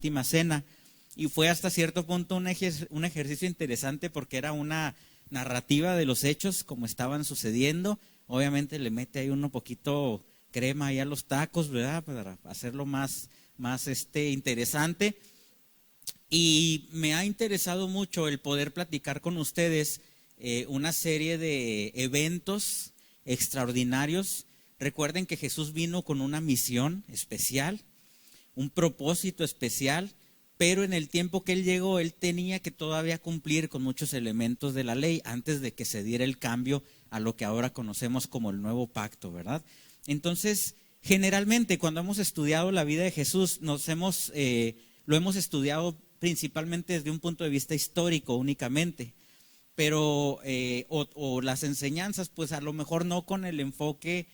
última cena. Y fue hasta cierto punto un ejercicio interesante porque era una narrativa de los hechos como estaban sucediendo. Obviamente le mete ahí un poquito crema ahí a los tacos, ¿verdad? Para hacerlo más interesante. Y me ha interesado mucho el poder platicar con ustedes una serie de eventos extraordinarios. Recuerden que Jesús vino con una misión especial, un propósito especial, pero en el tiempo que Él llegó, Él tenía que todavía cumplir con muchos elementos de la ley antes de que se diera el cambio a lo que ahora conocemos como el nuevo pacto, ¿verdad? Entonces, generalmente cuando hemos estudiado la vida de Jesús, lo hemos estudiado principalmente desde un punto de vista histórico únicamente, pero o las enseñanzas, pues a lo mejor no con el enfoque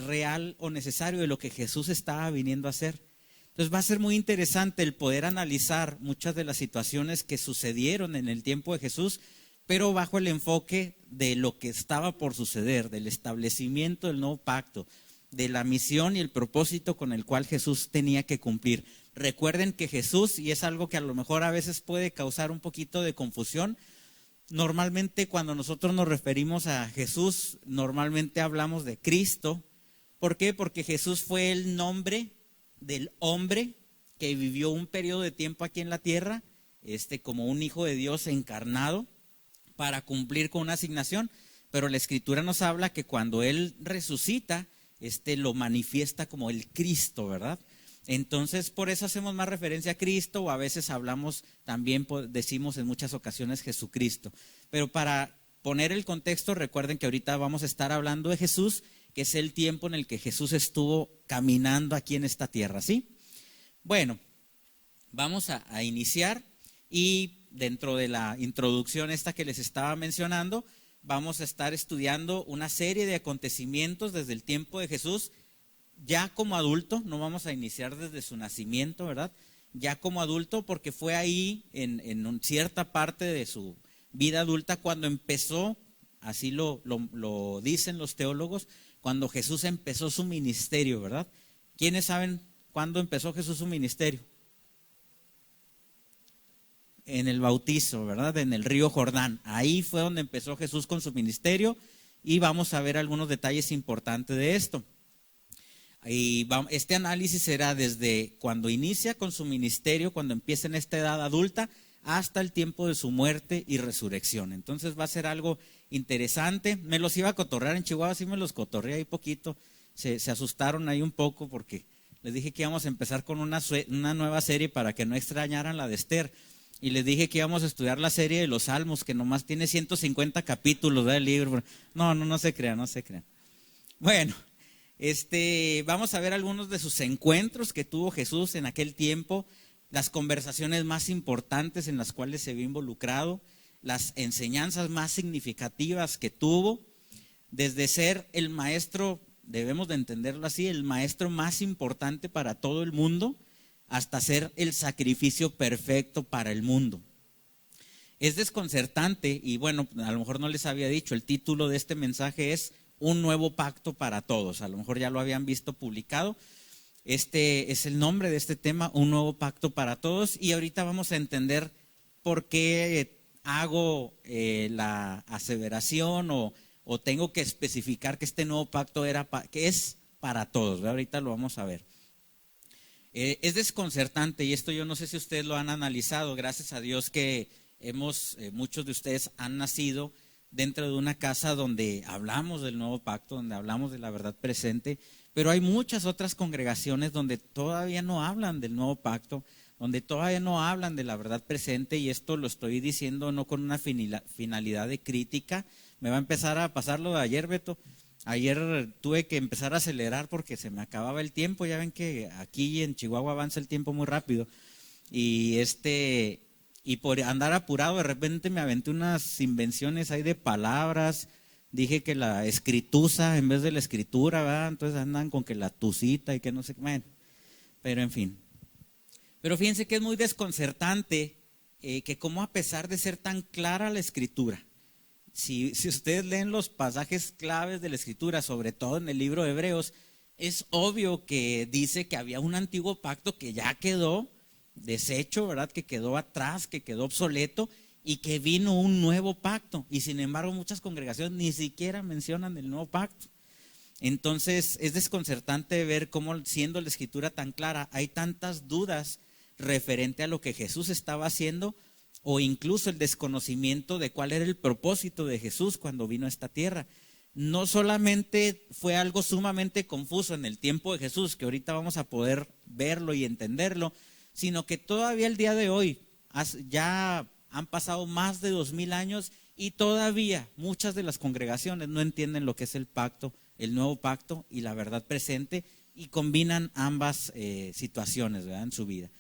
real o necesario de lo que Jesús estaba viniendo a hacer. Entonces va a ser muy interesante el poder analizar muchas de las situaciones que sucedieron en el tiempo de Jesús, pero bajo el enfoque de lo que estaba por suceder, del establecimiento del nuevo pacto, de la misión y el propósito con el cual Jesús tenía que cumplir. Recuerden que Jesús, y es algo que a lo mejor a veces puede causar un poquito de confusión, normalmente cuando nosotros nos referimos a Jesús, normalmente hablamos de Cristo. ¿Por qué? Porque Jesús fue el nombre del hombre que vivió un periodo de tiempo aquí en la tierra, como un hijo de Dios encarnado para cumplir con una asignación, pero la Escritura nos habla que cuando Él resucita, lo manifiesta como el Cristo, ¿verdad? Entonces, por eso hacemos más referencia a Cristo, o a veces hablamos también, decimos en muchas ocasiones Jesucristo. Pero para poner el contexto, recuerden que ahorita vamos a estar hablando de Jesús, que es el tiempo en el que Jesús estuvo caminando aquí en esta tierra, ¿sí? Bueno, vamos a iniciar, y dentro de la introducción esta que les estaba mencionando, vamos a estar estudiando una serie de acontecimientos desde el tiempo de Jesús, ya como adulto. No vamos a iniciar desde su nacimiento, ¿verdad? Ya como adulto, porque fue ahí en cierta parte de su vida adulta cuando empezó, así lo dicen los teólogos, cuando Jesús empezó su ministerio, ¿verdad? ¿Quiénes saben cuándo empezó Jesús su ministerio? En el bautizo, ¿verdad? En el río Jordán. Ahí fue donde empezó Jesús con su ministerio, y vamos a ver algunos detalles importantes de esto. Y este análisis será desde cuando inicia con su ministerio, cuando empieza en esta edad adulta, hasta el tiempo de su muerte y resurrección. Entonces va a ser algo interesante. Me los iba a cotorrear en Chihuahua, sí me los cotorreé ahí poquito. Se asustaron ahí un poco porque les dije que íbamos a empezar con una nueva serie para que no extrañaran la de Esther. Y les dije que íbamos a estudiar la serie de los Salmos, que nomás tiene 150 capítulos del libro. No se crean, no se crean. Bueno, vamos a ver algunos de sus encuentros que tuvo Jesús en aquel tiempo, las conversaciones más importantes en las cuales se vio involucrado, las enseñanzas más significativas que tuvo, desde ser el maestro, debemos de entenderlo así, el maestro más importante para todo el mundo, hasta ser el sacrificio perfecto para el mundo. Es desconcertante, y bueno, a lo mejor no les había dicho, el título de este mensaje es Un nuevo pacto para todos. A lo mejor ya lo habían visto publicado. Este es el nombre de este tema, Un nuevo pacto para todos, y ahorita vamos a entender por qué hago la aseveración o tengo que especificar que este nuevo pacto que es para todos, ¿verdad? Ahorita lo vamos a ver. Es desconcertante, y esto yo no sé si ustedes lo han analizado. Gracias a Dios que muchos de ustedes han nacido dentro de una casa donde hablamos del nuevo pacto, donde hablamos de la verdad presente, pero hay muchas otras congregaciones donde todavía no hablan del nuevo pacto, donde todavía no hablan de la verdad presente, y esto lo estoy diciendo no con una finalidad de crítica. Me va a empezar a pasar lo de ayer, Beto. Ayer tuve que empezar a acelerar porque se me acababa el tiempo. Ya ven que aquí en Chihuahua avanza el tiempo muy rápido. Y por andar apurado, de repente me aventé unas invenciones ahí de palabras. Dije que la escritusa en vez de la escritura, ¿verdad? Entonces andan con que la tucita y que no sé qué. Bueno, pero en fin. Pero fíjense que es muy desconcertante que como a pesar de ser tan clara la escritura, si ustedes leen los pasajes claves de la Escritura, sobre todo en el libro de Hebreos, es obvio que dice que había un antiguo pacto que ya quedó, deshecho, ¿verdad? Que quedó atrás, que quedó obsoleto y que vino un nuevo pacto. Y sin embargo, muchas congregaciones ni siquiera mencionan el nuevo pacto. Entonces, es desconcertante ver cómo, siendo la escritura tan clara, hay tantas dudas referente a lo que Jesús estaba haciendo, o incluso el desconocimiento de cuál era el propósito de Jesús cuando vino a esta tierra. No solamente fue algo sumamente confuso en el tiempo de Jesús, que ahorita vamos a poder verlo y entenderlo, sino que todavía el día de hoy ya han pasado más de 2000 años y todavía muchas de las congregaciones no entienden lo que es el pacto, el nuevo pacto y la verdad presente, y combinan ambas situaciones, ¿verdad?, en su vida.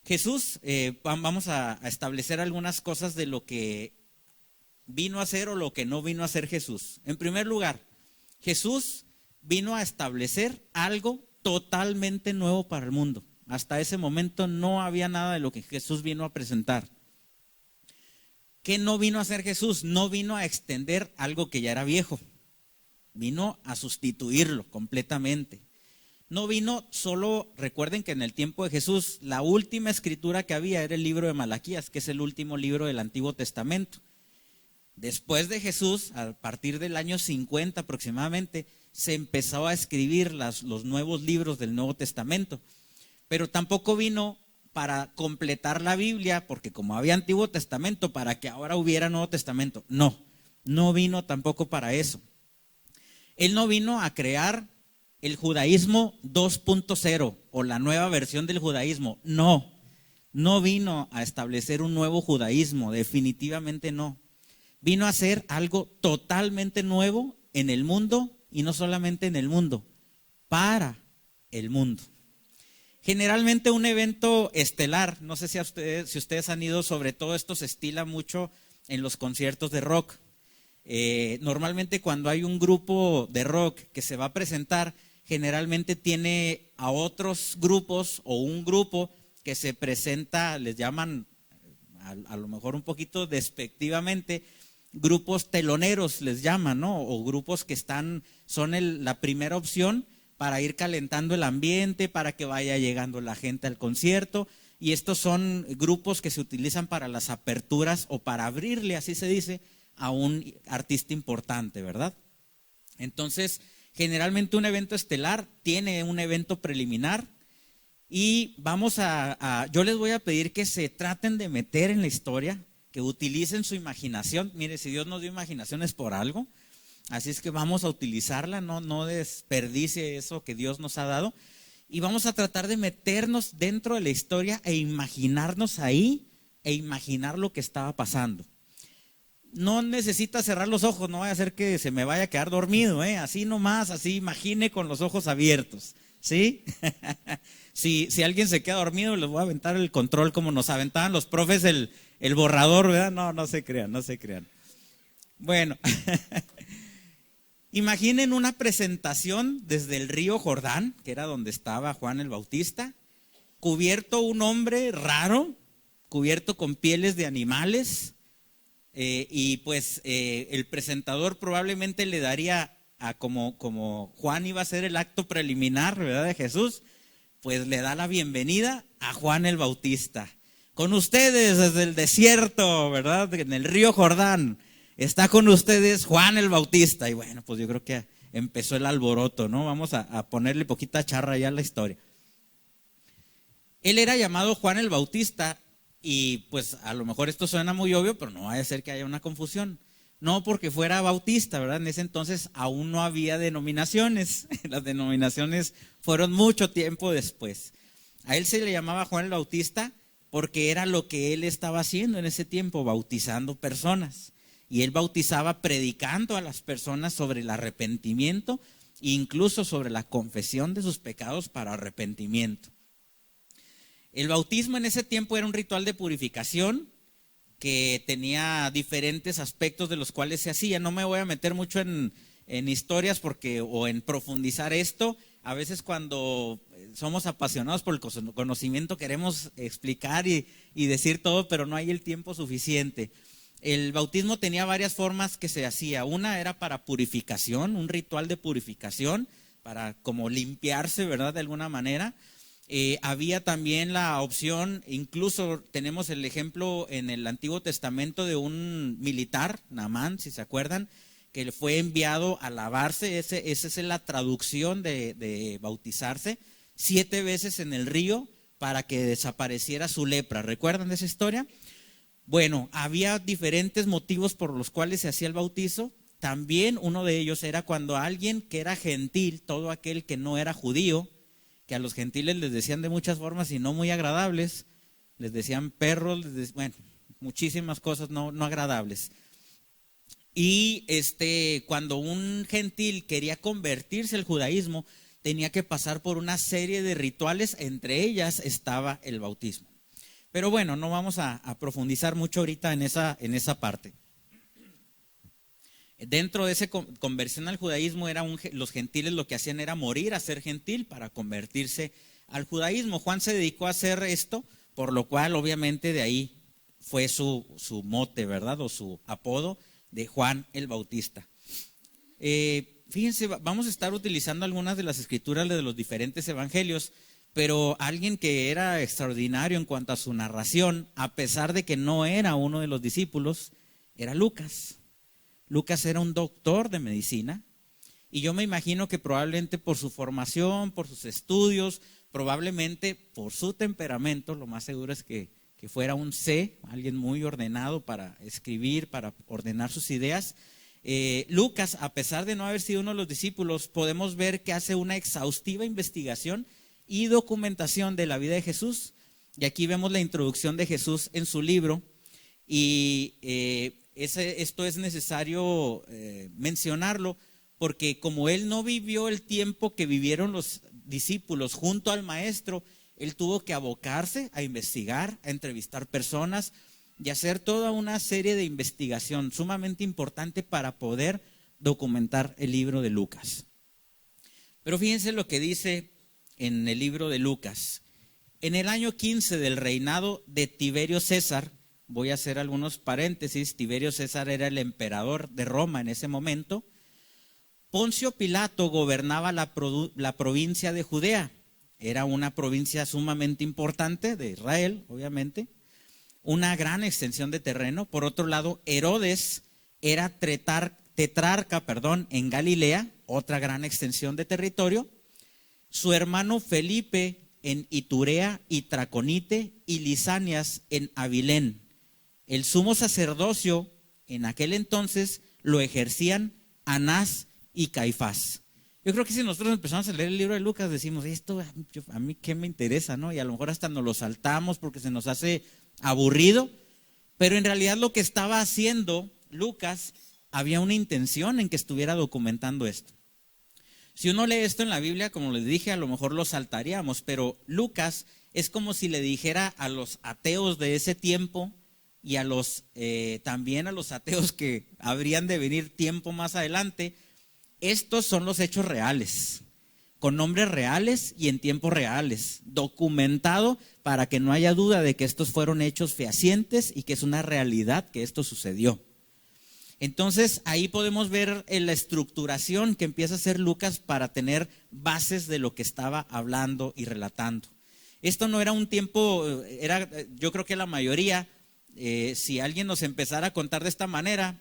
Jesús, vamos a establecer algunas cosas de lo que vino a hacer o lo que no vino a hacer Jesús. En primer lugar, Jesús vino a establecer algo totalmente nuevo para el mundo. Hasta ese momento no había nada de lo que Jesús vino a presentar. ¿Qué no vino a hacer Jesús? No vino a extender algo que ya era viejo. Vino a sustituirlo completamente. No vino solo, recuerden que en el tiempo de Jesús la última escritura que había era el libro de Malaquías, que es el último libro del Antiguo Testamento. Después de Jesús, a partir del año 50 aproximadamente, se empezó a escribir los nuevos libros del Nuevo Testamento. Pero tampoco vino para completar la Biblia, porque como había Antiguo Testamento, para que ahora hubiera Nuevo Testamento. No vino tampoco para eso. Él no vino a crear el judaísmo 2.0 o la nueva versión del judaísmo. No vino a establecer un nuevo judaísmo, definitivamente no. Vino a hacer algo totalmente nuevo en el mundo, y no solamente en el mundo, para el mundo. Generalmente un evento estelar, no sé si ustedes han ido, sobre todo esto se estila mucho en los conciertos de rock. Normalmente cuando hay un grupo de rock que se va a presentar, generalmente tiene a otros grupos o un grupo que se presenta, les llaman a lo mejor un poquito despectivamente, grupos teloneros les llaman, ¿no? O grupos que son la primera opción para ir calentando el ambiente, para que vaya llegando la gente al concierto. Y estos son grupos que se utilizan para las aperturas o para abrirle, así se dice, a un artista importante, ¿verdad? Entonces, generalmente un evento estelar tiene un evento preliminar, y yo les voy a pedir que se traten de meter en la historia, que utilicen su imaginación. Mire, si Dios nos dio imaginación es por algo, así es que vamos a utilizarla, no desperdicie eso que Dios nos ha dado, y vamos a tratar de meternos dentro de la historia e imaginarnos ahí, e imaginar lo que estaba pasando. No necesita cerrar los ojos, no vaya a ser que se me vaya a quedar dormido, así nomás, así imagine con los ojos abiertos, ¿sí? Si alguien se queda dormido, les voy a aventar el control como nos aventaban los profes el borrador, ¿verdad? No se crean. Bueno, imaginen una presentación desde el río Jordán, que era donde estaba Juan el Bautista, cubierto un hombre raro, cubierto con pieles de animales, y pues el presentador probablemente le daría como Juan iba a hacer el acto preliminar, ¿verdad?, de Jesús, pues le da la bienvenida a Juan el Bautista. Con ustedes desde el desierto, ¿verdad?, en el río Jordán, está con ustedes Juan el Bautista. Y bueno, pues yo creo que empezó el alboroto, ¿no? Vamos a ponerle poquita charra ya a la historia. Él era llamado Juan el Bautista, y pues a lo mejor esto suena muy obvio, pero no vaya a ser que haya una confusión. No porque fuera bautista, ¿verdad? En ese entonces aún no había denominaciones. Las denominaciones fueron mucho tiempo después. A él se le llamaba Juan el Bautista porque era lo que él estaba haciendo en ese tiempo, bautizando personas. Y él bautizaba predicando a las personas sobre el arrepentimiento, incluso sobre la confesión de sus pecados para arrepentimiento. El bautismo en ese tiempo era un ritual de purificación que tenía diferentes aspectos de los cuales se hacía. No me voy a meter mucho en historias o en profundizar esto. A veces cuando somos apasionados por el conocimiento queremos explicar y decir todo, pero no hay el tiempo suficiente. El bautismo tenía varias formas que se hacía. Una era para purificación, un ritual de purificación, para como limpiarse, ¿verdad?, de alguna manera. Había también la opción, incluso tenemos el ejemplo en el Antiguo Testamento de un militar, Naamán, si se acuerdan, que le fue enviado a lavarse, esa es la traducción de bautizarse, 7 veces en el río para que desapareciera su lepra. ¿Recuerdan de esa historia? Bueno, había diferentes motivos por los cuales se hacía el bautizo. También uno de ellos era cuando alguien que era gentil, todo aquel que no era judío, que a los gentiles les decían de muchas formas y no muy agradables, les decían perros, bueno, muchísimas cosas no agradables. Y cuando un gentil quería convertirse al judaísmo, tenía que pasar por una serie de rituales, entre ellas estaba el bautismo. Pero bueno, no vamos a profundizar mucho ahorita en esa parte. Dentro de esa conversión al judaísmo, los gentiles lo que hacían era morir a ser gentil para convertirse al judaísmo. Juan se dedicó a hacer esto, por lo cual obviamente de ahí fue su mote, ¿verdad? O su apodo de Juan el Bautista. Fíjense, vamos a estar utilizando algunas de las escrituras de los diferentes evangelios, pero alguien que era extraordinario en cuanto a su narración, a pesar de que no era uno de los discípulos, era Lucas. Lucas era un doctor de medicina y yo me imagino que probablemente por su formación, por sus estudios, probablemente por su temperamento, lo más seguro es que fuera un C, alguien muy ordenado para escribir, para ordenar sus ideas. Lucas, a pesar de no haber sido uno de los discípulos, podemos ver que hace una exhaustiva investigación y documentación de la vida de Jesús. Y aquí vemos la introducción de Jesús en su libro y esto es necesario mencionarlo porque como él no vivió el tiempo que vivieron los discípulos junto al maestro, él tuvo que abocarse a investigar, a entrevistar personas y hacer toda una serie de investigación sumamente importante para poder documentar el libro de Lucas. Pero fíjense lo que dice en el libro de Lucas. En el año 15 del reinado de Tiberio César, voy a hacer algunos paréntesis, Tiberio César era el emperador de Roma en ese momento, Poncio Pilato gobernaba la provincia de Judea. Era una provincia sumamente importante de Israel, obviamente, una gran extensión de terreno. Por otro lado, Herodes era tetrarca en Galilea, otra gran extensión de territorio. Su hermano Felipe en Iturea y Traconite y Lisanias en Abilén. El sumo sacerdocio en aquel entonces lo ejercían Anás y Caifás. Yo creo que si nosotros empezamos a leer el libro de Lucas decimos, esto a mí qué me interesa, ¿no? Y a lo mejor hasta nos lo saltamos porque se nos hace aburrido, pero en realidad lo que estaba haciendo Lucas, había una intención en que estuviera documentando esto. Si uno lee esto en la Biblia, como les dije, a lo mejor lo saltaríamos, pero Lucas es como si le dijera a los ateos de ese tiempo y a también a los ateos que habrían de venir tiempo más adelante, estos son los hechos reales, con nombres reales y en tiempos reales, documentado para que no haya duda de que estos fueron hechos fehacientes y que es una realidad que esto sucedió. Entonces ahí podemos ver la estructuración que empieza a hacer Lucas para tener bases de lo que estaba hablando y relatando. Esto no era un tiempo, yo creo que la mayoría, si alguien nos empezara a contar de esta manera,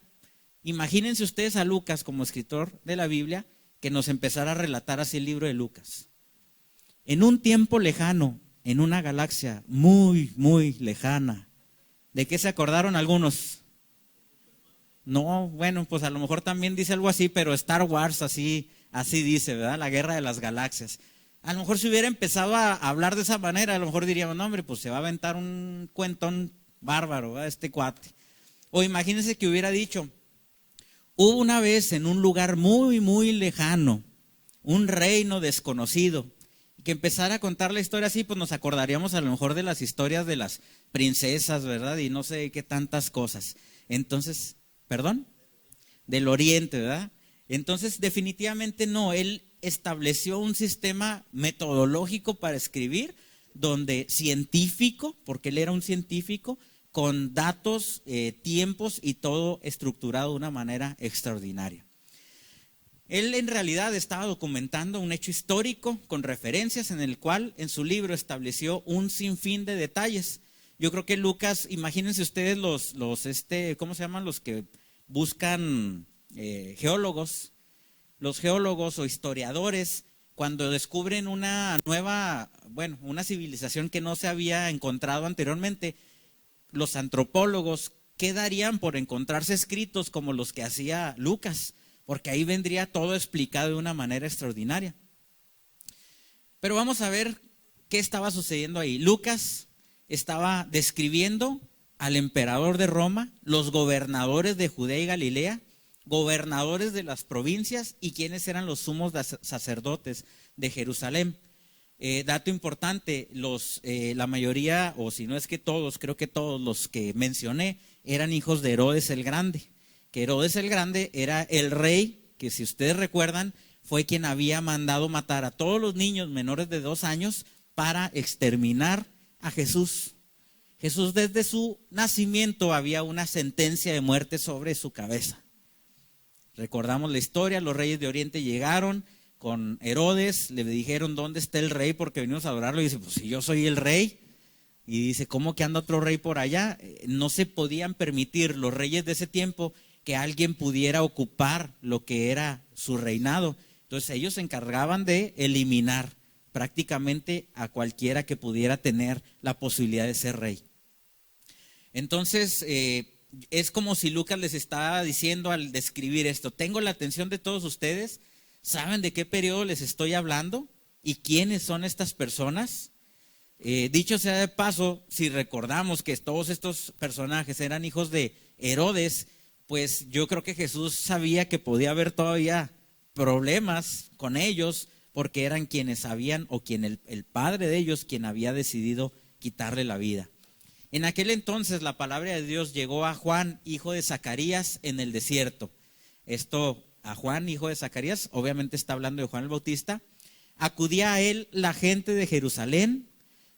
imagínense ustedes a Lucas como escritor de la Biblia, que nos empezara a relatar así el libro de Lucas. En un tiempo lejano, en una galaxia muy, muy lejana. ¿De qué se acordaron algunos? No, bueno, pues a lo mejor también dice algo así, pero Star Wars así dice, ¿verdad? La guerra de las galaxias. A lo mejor si hubiera empezado a hablar de esa manera, a lo mejor diríamos, no hombre, pues se va a aventar un cuentón bárbaro, ¿verdad? Este cuate. O imagínense que hubiera dicho, hubo una vez en un lugar muy, muy lejano, un reino desconocido, que empezara a contar la historia así, pues nos acordaríamos a lo mejor de las historias de las princesas, ¿verdad? Y no sé qué tantas cosas. Entonces, ¿perdón? Del oriente, ¿verdad? Entonces, definitivamente no, él estableció un sistema metodológico para escribir, donde científico, porque él era un científico, con datos, tiempos y todo estructurado de una manera extraordinaria. Él en realidad estaba documentando un hecho histórico con referencias en el cual en su libro estableció un sinfín de detalles. Yo creo que Lucas, imagínense ustedes ¿cómo se llaman? Los que buscan geólogos, los geólogos o historiadores, cuando descubren una civilización que no se había encontrado anteriormente, los antropólogos, ¿qué darían por encontrarse escritos como los que hacía Lucas? Porque ahí vendría todo explicado de una manera extraordinaria. Pero vamos a ver qué estaba sucediendo ahí. Lucas estaba describiendo al emperador de Roma, los gobernadores de Judea y Galilea, gobernadores de las provincias y quiénes eran los sumos sacerdotes de Jerusalén. Dato importante, la mayoría, o si no es que todos, creo que todos los que mencioné, eran hijos de Herodes el Grande. Que Herodes el Grande era el rey que, si ustedes recuerdan, fue quien había mandado matar a todos los niños menores de 2 años para exterminar a Jesús. Jesús, desde su nacimiento había una sentencia de muerte sobre su cabeza. Recordamos la historia, los reyes de Oriente llegaron con Herodes, le dijeron: ¿dónde está el rey? Porque venimos a adorarlo. Y dice: pues si yo soy el rey. Y dice: ¿cómo que anda otro rey por allá? No se podían permitir los reyes de ese tiempo que alguien pudiera ocupar lo que era su reinado. Entonces ellos se encargaban de eliminar prácticamente a cualquiera que pudiera tener la posibilidad de ser rey. Entonces es como si Lucas les estaba diciendo al describir esto: tengo la atención de todos ustedes, ¿saben de qué periodo les estoy hablando? ¿Y quiénes son estas personas? Dicho sea de paso, si recordamos que todos estos personajes eran hijos de Herodes, pues yo creo que Jesús sabía que podía haber todavía problemas con ellos, porque eran quienes sabían, o quien el padre de ellos, quien había decidido quitarle la vida. En aquel entonces la palabra de Dios llegó a Juan, hijo de Zacarías, en el desierto. Esto, a Juan, hijo de Zacarías, obviamente está hablando de Juan el Bautista. Acudía a él la gente de Jerusalén,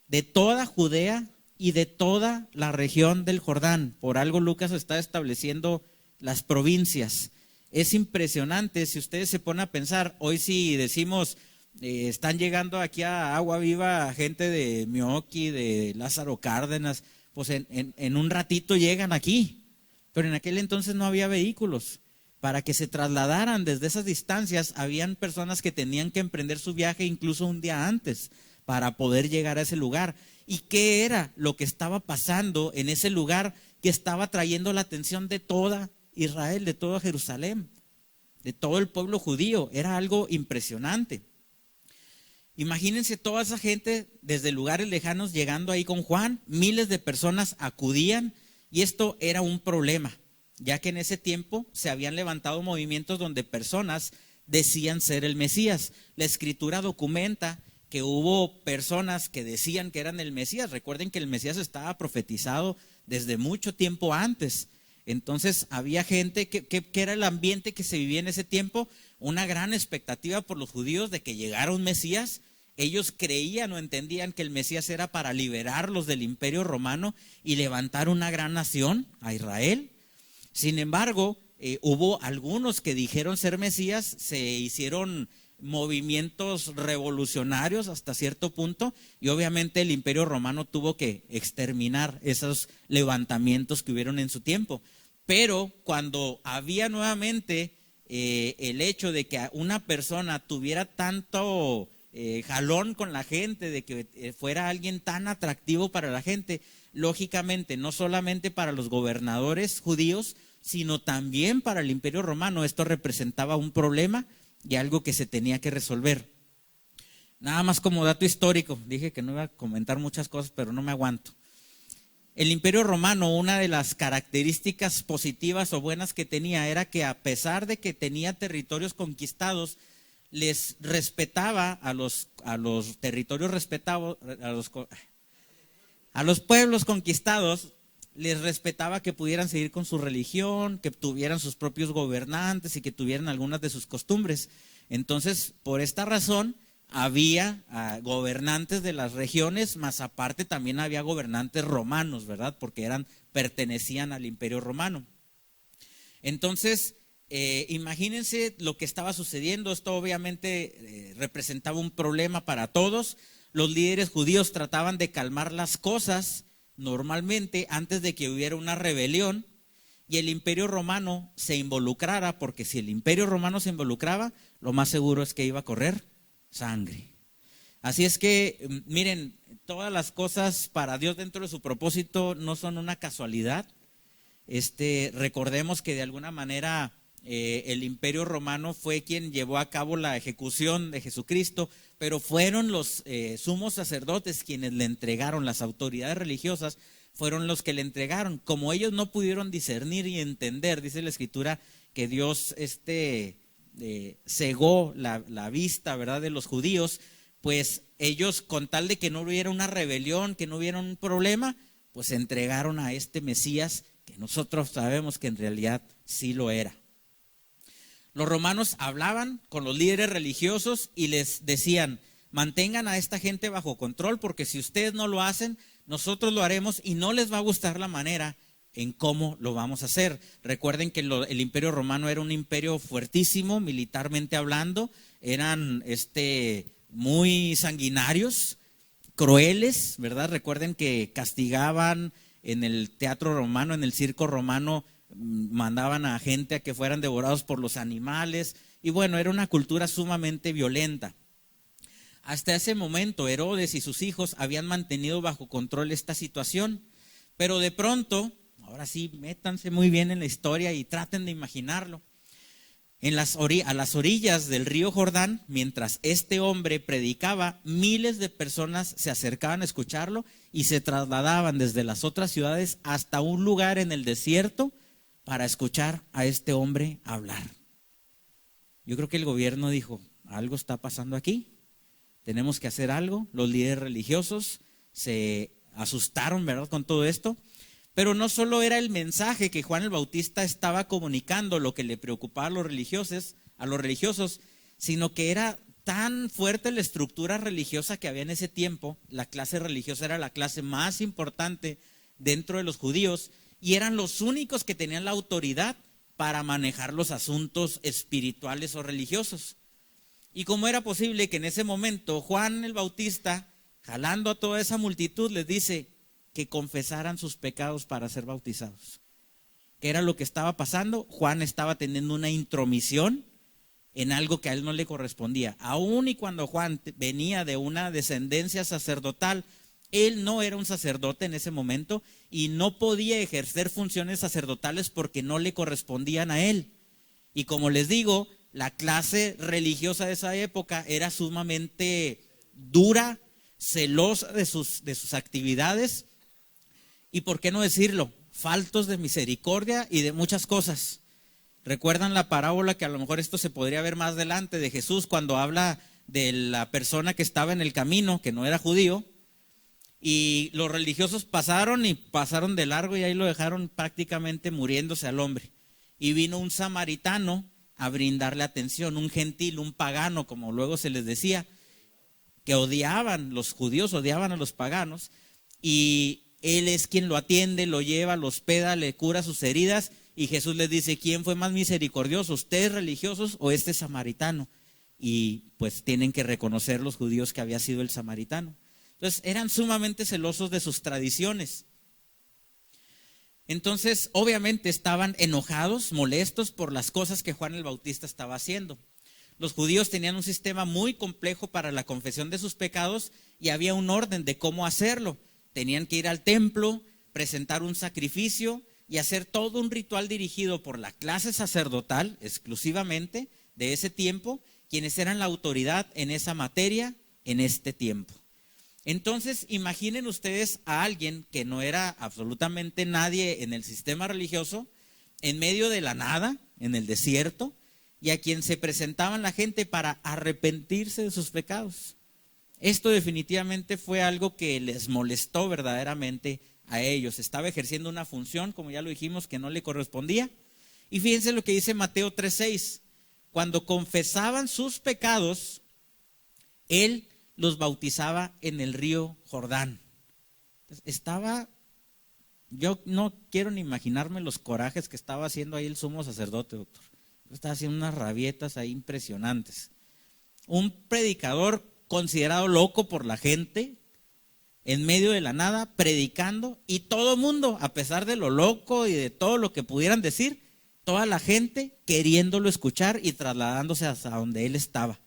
de toda Judea y de toda la región del Jordán. Por algo Lucas está estableciendo las provincias. Es impresionante, si ustedes se ponen a pensar, hoy si decimos, están llegando aquí a Agua Viva gente de Mioqui, de Lázaro Cárdenas, pues en un ratito llegan aquí. Pero en aquel entonces no había vehículos. Para que se trasladaran desde esas distancias, habían personas que tenían que emprender su viaje incluso un día antes para poder llegar a ese lugar. ¿Y qué era lo que estaba pasando en ese lugar que estaba trayendo la atención de toda Israel, de toda Jerusalén, de todo el pueblo judío? Era algo impresionante. Imagínense toda esa gente desde lugares lejanos llegando ahí con Juan. Miles de personas acudían, y esto era un problema, ya que en ese tiempo se habían levantado movimientos donde personas decían ser el Mesías. La Escritura documenta que hubo personas que decían que eran el Mesías. Recuerden que el Mesías estaba profetizado desde mucho tiempo antes. Entonces había gente que era el ambiente que se vivía en ese tiempo, una gran expectativa por los judíos de que llegara un Mesías. Ellos creían o entendían que el Mesías era para liberarlos del Imperio Romano y levantar una gran nación, a Israel. Sin embargo, hubo algunos que dijeron ser Mesías, se hicieron movimientos revolucionarios hasta cierto punto, y obviamente el Imperio Romano tuvo que exterminar esos levantamientos que hubieron en su tiempo. Pero cuando había nuevamente el hecho de que una persona tuviera tanto jalón con la gente, de que fuera alguien tan atractivo para la gente, lógicamente no solamente para los gobernadores judíos, sino también para el Imperio Romano, esto representaba un problema y algo que se tenía que resolver. Nada más como dato histórico, dije que no iba a comentar muchas cosas, pero no me aguanto. El Imperio Romano, una de las características positivas o buenas que tenía era que, a pesar de que tenía territorios conquistados, les respetaba a los territorios respetados, a los pueblos conquistados, les respetaba que pudieran seguir con su religión, que tuvieran sus propios gobernantes y que tuvieran algunas de sus costumbres. Entonces, por esta razón, había gobernantes de las regiones, más aparte también había gobernantes romanos, ¿verdad? Porque pertenecían al Imperio Romano. Entonces, imagínense lo que estaba sucediendo. Esto obviamente representaba un problema para todos. Los líderes judíos trataban de calmar las cosas normalmente antes de que hubiera una rebelión y el Imperio Romano se involucrara, porque si el Imperio Romano se involucraba, lo más seguro es que iba a correr sangre. Así es que, miren, todas las cosas para Dios dentro de su propósito no son una casualidad. Recordemos que de alguna manera el Imperio Romano fue quien llevó a cabo la ejecución de Jesucristo, pero fueron los sumos sacerdotes quienes le entregaron, las autoridades religiosas fueron los que le entregaron. Como ellos no pudieron discernir y entender, dice la Escritura, que Dios cegó la vista, ¿verdad?, de los judíos, pues ellos, con tal de que no hubiera una rebelión, que no hubiera un problema, pues entregaron a este Mesías, que nosotros sabemos que en realidad sí lo era. Los romanos hablaban con los líderes religiosos y les decían: mantengan a esta gente bajo control, porque si ustedes no lo hacen, nosotros lo haremos y no les va a gustar la manera en cómo lo vamos a hacer. Recuerden que el Imperio Romano era un imperio fuertísimo, militarmente hablando, eran muy sanguinarios, crueles, ¿verdad? Recuerden que castigaban en el teatro romano, en el circo romano, mandaban a gente a que fueran devorados por los animales, y bueno, era una cultura sumamente violenta. Hasta ese momento Herodes y sus hijos habían mantenido bajo control esta situación, pero de pronto, ahora sí, métanse muy bien en la historia y traten de imaginarlo. A las orillas del río Jordán, mientras este hombre predicaba, miles de personas se acercaban a escucharlo y se trasladaban desde las otras ciudades hasta un lugar en el desierto para escuchar a este hombre hablar. Yo creo que el gobierno dijo: algo está pasando aquí, tenemos que hacer algo. Los líderes religiosos se asustaron, ¿verdad?, con todo esto. Pero no solo era el mensaje que Juan el Bautista estaba comunicando lo que le preocupaba a los religiosos, sino que era tan fuerte la estructura religiosa que había en ese tiempo. La clase religiosa era la clase más importante dentro de los judíos y eran los únicos que tenían la autoridad para manejar los asuntos espirituales o religiosos. Y cómo era posible que en ese momento Juan el Bautista, jalando a toda esa multitud, les dice que confesaran sus pecados para ser bautizados. ¿Qué era lo que estaba pasando? Juan estaba teniendo una intromisión en algo que a él no le correspondía. Aún y cuando Juan venía de una descendencia sacerdotal, él no era un sacerdote en ese momento y no podía ejercer funciones sacerdotales porque no le correspondían a él. Y como les digo, la clase religiosa de esa época era sumamente dura, celosa de sus actividades y, ¿por qué no decirlo?, faltos de misericordia y de muchas cosas. ¿Recuerdan la parábola, que a lo mejor esto se podría ver más adelante, de Jesús cuando habla de la persona que estaba en el camino, que no era judío, y los religiosos pasaron de largo y ahí lo dejaron prácticamente muriéndose al hombre? Y vino un samaritano a brindarle atención, un gentil, un pagano, como luego se les decía, que los judíos odiaban a los paganos, y él es quien lo atiende, lo lleva, lo hospeda, le cura sus heridas, y Jesús les dice: ¿quién fue más misericordioso, ustedes religiosos o este samaritano? Y pues tienen que reconocer los judíos que había sido el samaritano. Entonces eran sumamente celosos de sus tradiciones. Entonces obviamente estaban enojados, molestos por las cosas que Juan el Bautista estaba haciendo. Los judíos tenían un sistema muy complejo para la confesión de sus pecados y había un orden de cómo hacerlo. Tenían que ir al templo, presentar un sacrificio y hacer todo un ritual dirigido por la clase sacerdotal exclusivamente de ese tiempo, quienes eran la autoridad en esa materia en este tiempo. Entonces, imaginen ustedes a alguien que no era absolutamente nadie en el sistema religioso, en medio de la nada, en el desierto, y a quien se presentaban la gente para arrepentirse de sus pecados. Esto definitivamente fue algo que les molestó verdaderamente a ellos. Estaba ejerciendo una función, como ya lo dijimos, que no le correspondía. Y fíjense lo que dice Mateo 3:6. Cuando confesaban sus pecados, él los bautizaba en el río Jordán. Yo no quiero ni imaginarme los corajes que estaba haciendo ahí el sumo sacerdote, doctor. Estaba haciendo unas rabietas ahí impresionantes. Un predicador considerado loco por la gente, en medio de la nada, predicando, y todo el mundo, a pesar de lo loco y de todo lo que pudieran decir, toda la gente queriéndolo escuchar y trasladándose hasta donde él estaba.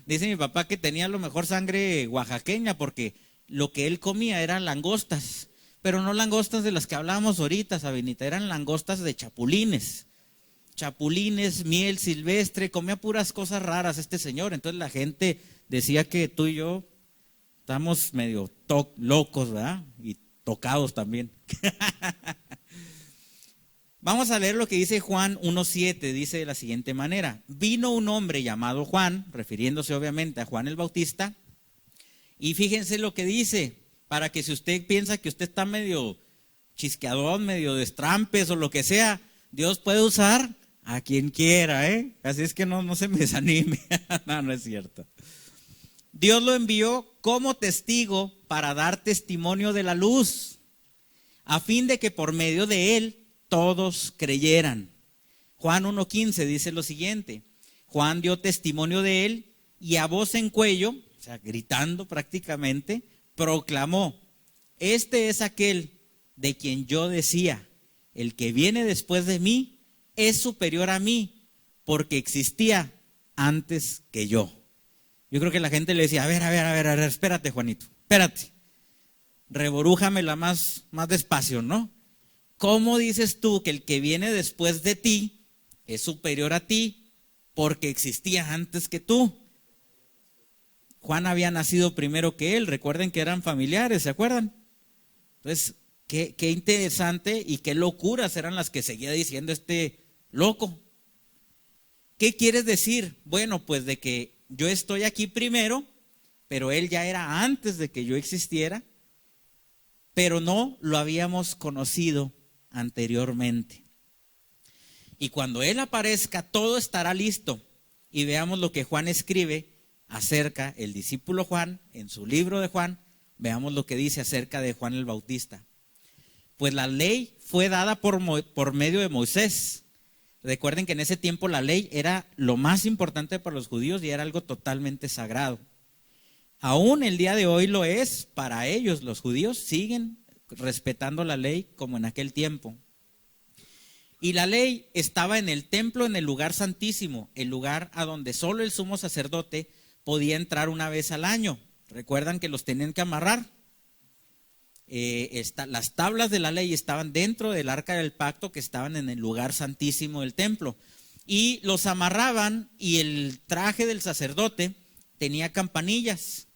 Dice mi papá que tenía a lo mejor sangre oaxaqueña, porque lo que él comía eran langostas, pero no langostas de las que hablábamos ahorita, Sabinita, eran langostas de chapulines. Chapulines, miel silvestre, comía puras cosas raras este señor. Entonces la gente decía que tú y yo estamos medio locos, ¿verdad? Y tocados también. Vamos a leer lo que dice Juan 1:7, dice de la siguiente manera: vino un hombre llamado Juan, refiriéndose obviamente a Juan el Bautista, y fíjense lo que dice, para que si usted piensa que usted está medio chisqueadón, medio destrampes o lo que sea, Dios puede usar a quien quiera, ¿eh? Así es que no se me desanime. No es cierto. Dios lo envió como testigo para dar testimonio de la luz, a fin de que por medio de él todos creyeran. Juan 1:15 dice lo siguiente: Juan dio testimonio de él y a voz en cuello, o sea, gritando prácticamente, proclamó: este es aquel de quien yo decía, el que viene después de mí es superior a mí, porque existía antes que yo. Yo creo que la gente le decía: a ver, espérate, Juanito, espérate, reborújamela más despacio, ¿no? ¿Cómo dices tú que el que viene después de ti es superior a ti porque existía antes que tú? Juan había nacido primero que él, recuerden que eran familiares, ¿se acuerdan? Entonces, qué interesante y qué locuras eran las que seguía diciendo este loco. ¿Qué quieres decir? Bueno, pues de que yo estoy aquí primero, pero él ya era antes de que yo existiera, pero no lo habíamos conocido anteriormente. Y cuando él aparezca, todo estará listo. Y veamos lo que Juan escribe acerca, el discípulo Juan, en su libro de Juan, veamos lo que dice acerca de Juan el Bautista. Pues la ley fue dada por medio de Moisés. Recuerden que en ese tiempo la ley era lo más importante para los judíos y era algo totalmente sagrado. Aún el día de hoy lo es para ellos. Los judíos siguen respetando la ley como en aquel tiempo. Y la ley estaba en el templo, en el lugar santísimo, el lugar a donde solo el sumo sacerdote podía entrar una vez al año. ¿Recuerdan que los tenían que amarrar? Las tablas de la ley estaban dentro del arca del pacto, que estaban en el lugar santísimo del templo. Y los amarraban, y el traje del sacerdote tenía campanillas.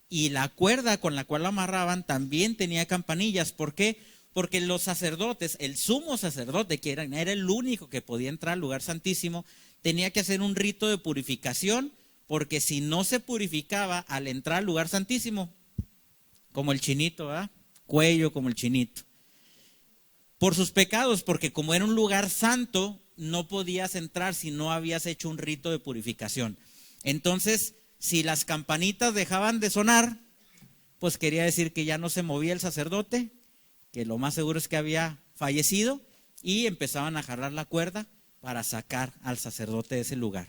Y la cuerda con la cual lo amarraban también tenía campanillas. ¿Por qué? Porque los sacerdotes, el sumo sacerdote, que era el único que podía entrar al lugar santísimo, tenía que hacer un rito de purificación, porque si no se purificaba al entrar al lugar santísimo, como el chinito, ¿verdad? Cuello como el chinito, por sus pecados, porque como era un lugar santo, no podías entrar si no habías hecho un rito de purificación. Entonces, si las campanitas dejaban de sonar, pues quería decir que ya no se movía el sacerdote, que lo más seguro es que había fallecido, y empezaban a jalar la cuerda para sacar al sacerdote de ese lugar.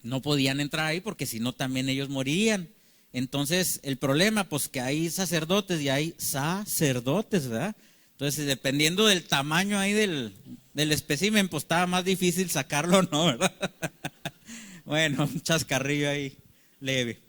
No podían entrar ahí porque si no también ellos morirían. Entonces el problema, pues que hay sacerdotes y hay sacerdotes, ¿verdad? Entonces dependiendo del tamaño ahí del espécimen, pues estaba más difícil sacarlo, ¿no? ¿Verdad? Bueno, un chascarrillo ahí leve.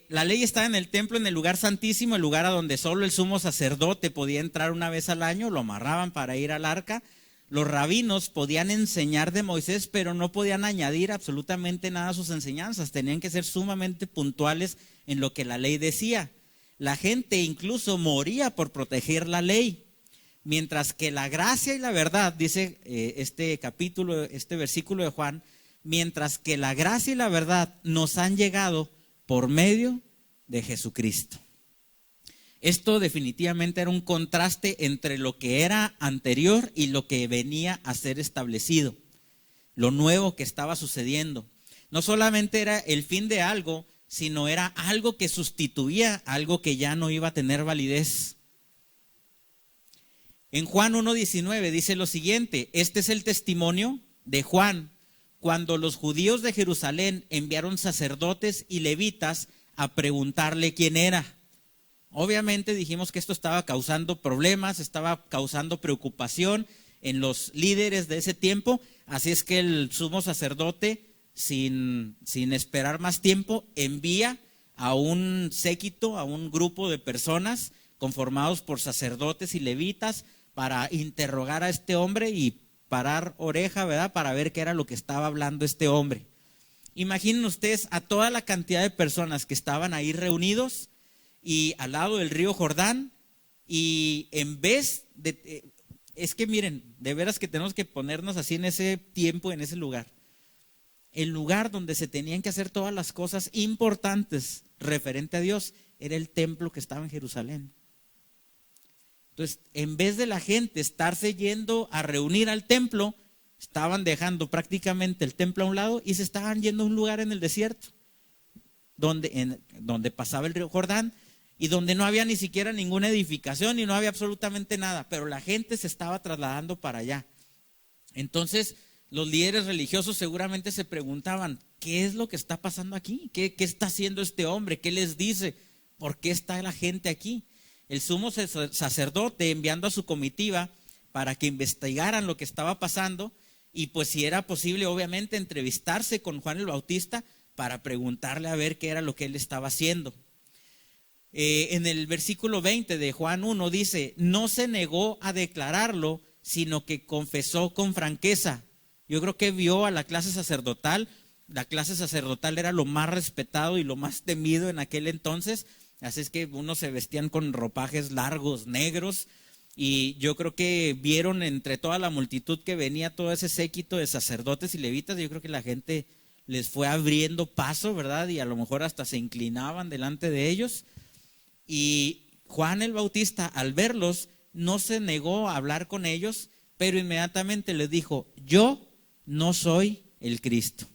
La ley estaba en el templo, en el lugar santísimo, el lugar a donde solo el sumo sacerdote podía entrar una vez al año. Lo amarraban para ir al arca. Los rabinos podían enseñar de Moisés, pero no podían añadir absolutamente nada a sus enseñanzas. Tenían que ser sumamente puntuales en lo que la ley decía. La gente incluso moría por proteger la ley. Mientras que la gracia y la verdad, dice este versículo de Juan, mientras que la gracia y la verdad nos han llegado por medio de Jesucristo. Esto definitivamente era un contraste entre lo que era anterior y lo que venía a ser establecido, lo nuevo que estaba sucediendo. No solamente era el fin de algo, sino era algo que sustituía algo que ya no iba a tener validez. En Juan 1:19 dice lo siguiente: este es el testimonio de Juan, cuando los judíos de Jerusalén enviaron sacerdotes y levitas a preguntarle quién era. Obviamente dijimos que esto estaba causando problemas, estaba causando preocupación en los líderes de ese tiempo, así es que el sumo sacerdote, sin esperar más tiempo, envía a un séquito, a un grupo de personas conformados por sacerdotes y levitas para interrogar a este hombre y parar oreja, ¿verdad?, para ver qué era lo que estaba hablando este hombre. Imaginen ustedes a toda la cantidad de personas que estaban ahí reunidos y al lado del río Jordán, y en vez de, es que miren, de veras que tenemos que ponernos así en ese tiempo, en ese lugar. El lugar donde se tenían que hacer todas las cosas importantes referente a Dios era el templo que estaba en Jerusalén. Entonces, en vez de la gente estarse yendo a reunir al templo, estaban dejando prácticamente el templo a un lado y se estaban yendo a un lugar en el desierto, donde pasaba el río Jordán y donde no había ni siquiera ninguna edificación y no había absolutamente nada, pero la gente se estaba trasladando para allá. Entonces, los líderes religiosos seguramente se preguntaban, ¿qué es lo que está pasando aquí? ¿Qué está haciendo este hombre? ¿Qué les dice? ¿Por qué está la gente aquí? El sumo sacerdote enviando a su comitiva para que investigaran lo que estaba pasando y pues si era posible obviamente entrevistarse con Juan el Bautista para preguntarle a ver qué era lo que él estaba haciendo. En el versículo 20 de Juan 1 dice, no se negó a declararlo, sino que confesó con franqueza. Yo creo que vio a la clase sacerdotal. La clase sacerdotal era lo más respetado y lo más temido en aquel entonces. Así es que unos se vestían con ropajes largos, negros. Y yo creo que vieron entre toda la multitud que venía todo ese séquito de sacerdotes y levitas. Yo creo que la gente les fue abriendo paso, ¿verdad? Y a lo mejor hasta se inclinaban delante de ellos. Y Juan el Bautista, al verlos, no se negó a hablar con ellos, pero inmediatamente les dijo, yo no soy el Cristo.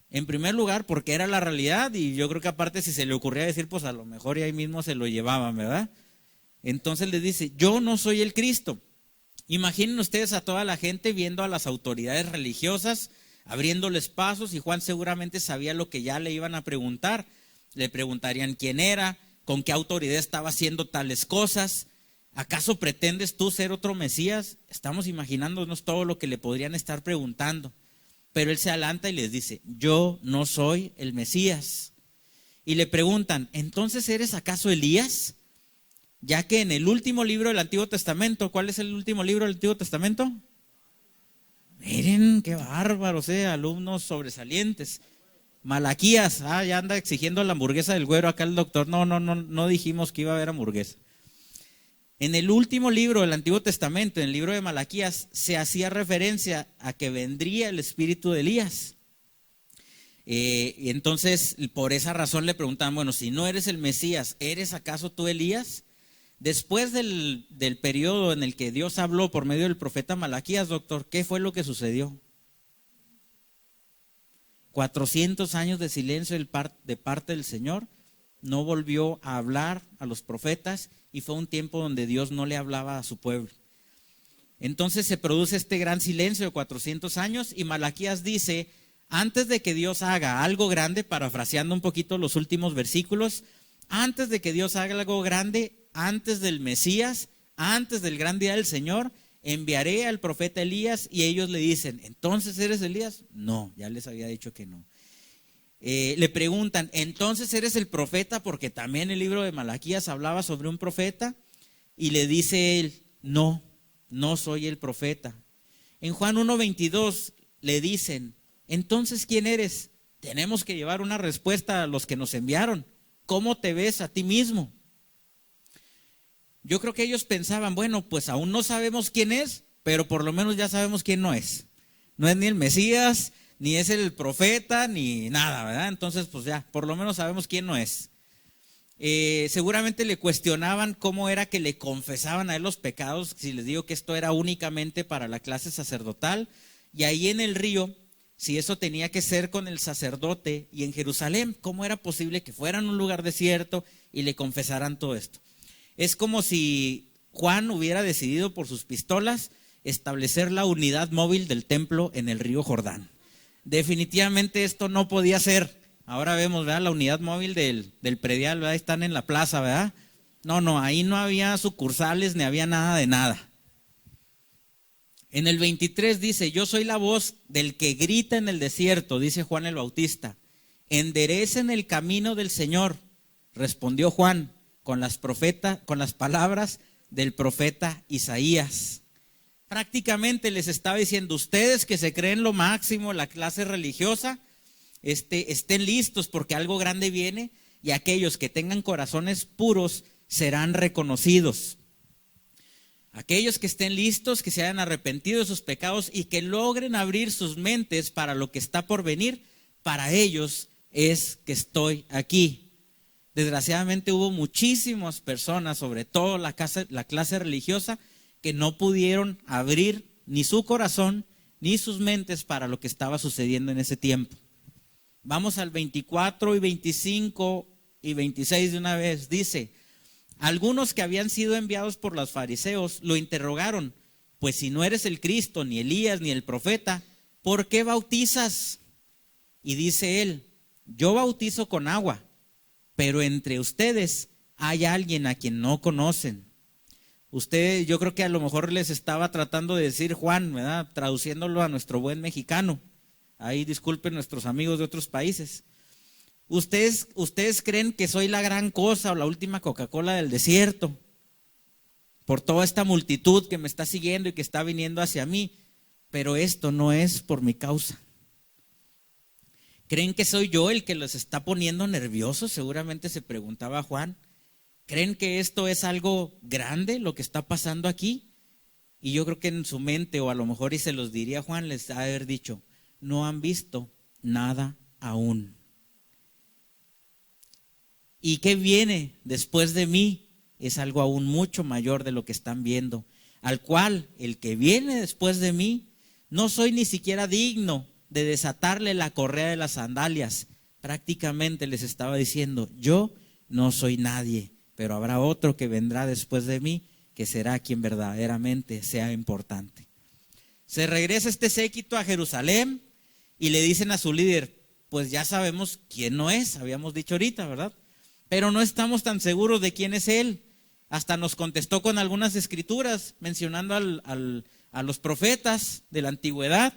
En primer lugar, porque era la realidad, y yo creo que aparte si se le ocurría decir, pues a lo mejor y ahí mismo se lo llevaban, ¿verdad? Entonces les dice, yo no soy el Cristo. Imaginen ustedes a toda la gente viendo a las autoridades religiosas, abriéndoles pasos, y Juan seguramente sabía lo que ya le iban a preguntar. Le preguntarían quién era, con qué autoridad estaba haciendo tales cosas. ¿Acaso pretendes tú ser otro Mesías? Estamos imaginándonos todo lo que le podrían estar preguntando. Pero él se adelanta y les dice, yo no soy el Mesías. Y le preguntan, ¿entonces eres acaso Elías? Ya que en el último libro del Antiguo Testamento, ¿cuál es el último libro del Antiguo Testamento? Miren, qué bárbaros, alumnos sobresalientes. Malaquías, ya anda exigiendo la hamburguesa del güero acá el doctor. No dijimos que iba a haber hamburguesa. En el último libro del Antiguo Testamento, en el libro de Malaquías, se hacía referencia a que vendría el espíritu de Elías. Y entonces, por esa razón le preguntaban, bueno, si no eres el Mesías, ¿eres acaso tú Elías? Después del periodo en el que Dios habló por medio del profeta Malaquías, doctor, ¿qué fue lo que sucedió? 400 años de silencio de parte del Señor, no volvió a hablar a los profetas y fue un tiempo donde Dios no le hablaba a su pueblo. Entonces se produce este gran silencio de 400 años y Malaquías dice, antes de que Dios haga algo grande, parafraseando un poquito los últimos versículos, antes de que Dios haga algo grande, antes del Mesías, antes del gran día del Señor, enviaré al profeta Elías. Y ellos le dicen, ¿entonces eres Elías? No, ya les había dicho que no. Le preguntan, ¿entonces eres el profeta? Porque también el libro de Malaquías hablaba sobre un profeta. Y le dice él, no soy el profeta. En Juan 1:22 le dicen, ¿entonces quién eres? Tenemos que llevar una respuesta a los que nos enviaron. ¿Cómo te ves a ti mismo? Yo creo que ellos pensaban, bueno, pues aún no sabemos quién es, pero por lo menos ya sabemos quién no es. No es ni el Mesías, ni es el profeta, ni nada, ¿verdad? Entonces, pues ya, por lo menos sabemos quién no es. Seguramente le cuestionaban cómo era que le confesaban a él los pecados, si les digo que esto era únicamente para la clase sacerdotal. Y ahí en el río, si eso tenía que ser con el sacerdote, y en Jerusalén, ¿cómo era posible que fueran a un lugar desierto y le confesaran todo esto? Es como si Juan hubiera decidido por sus pistolas establecer la unidad móvil del templo en el río Jordán. Definitivamente esto no podía ser. Ahora vemos, ¿verdad? La unidad móvil del predial, ¿verdad? Están en la plaza, ¿verdad? No, ahí no había sucursales ni había nada de nada. En el 23 dice, yo soy la voz del que grita en el desierto, dice Juan el Bautista. Enderecen el camino del Señor, respondió Juan con las palabras del profeta Isaías. Prácticamente les estaba diciendo, ustedes que se creen lo máximo, la clase religiosa, estén listos porque algo grande viene y aquellos que tengan corazones puros serán reconocidos. Aquellos que estén listos, que se hayan arrepentido de sus pecados y que logren abrir sus mentes para lo que está por venir, para ellos es que estoy aquí. Desgraciadamente hubo muchísimas personas, sobre todo la clase religiosa, que no pudieron abrir ni su corazón ni sus mentes para lo que estaba sucediendo en ese tiempo. Vamos al 24 y 25 y 26 de una vez. Dice, algunos que habían sido enviados por los fariseos lo interrogaron, pues si no eres el Cristo, ni Elías, ni el profeta, ¿por qué bautizas? Y dice él, yo bautizo con agua, pero entre ustedes hay alguien a quien no conocen. Yo creo que a lo mejor les estaba tratando de decir Juan, ¿verdad? Traduciéndolo a nuestro buen mexicano. Ahí disculpen nuestros amigos de otros países. Ustedes creen que soy la gran cosa o la última Coca-Cola del desierto por toda esta multitud que me está siguiendo y que está viniendo hacia mí, pero esto no es por mi causa. ¿Creen que soy yo el que los está poniendo nerviosos? Seguramente se preguntaba Juan. ¿Creen que esto es algo grande lo que está pasando aquí? Y yo creo que en su mente, o a lo mejor y se los diría Juan, les ha de haber dicho, no han visto nada aún. ¿Y qué viene después de mí? Es algo aún mucho mayor de lo que están viendo. Al cual, el que viene después de mí, no soy ni siquiera digno de desatarle la correa de las sandalias. Prácticamente les estaba diciendo, yo no soy nadie, pero habrá otro que vendrá después de mí, que será quien verdaderamente sea importante. Se regresa este séquito a Jerusalén y le dicen a su líder, pues ya sabemos quién no es, habíamos dicho ahorita, ¿verdad? Pero no estamos tan seguros de quién es él. Hasta nos contestó con algunas escrituras, mencionando a los profetas de la antigüedad.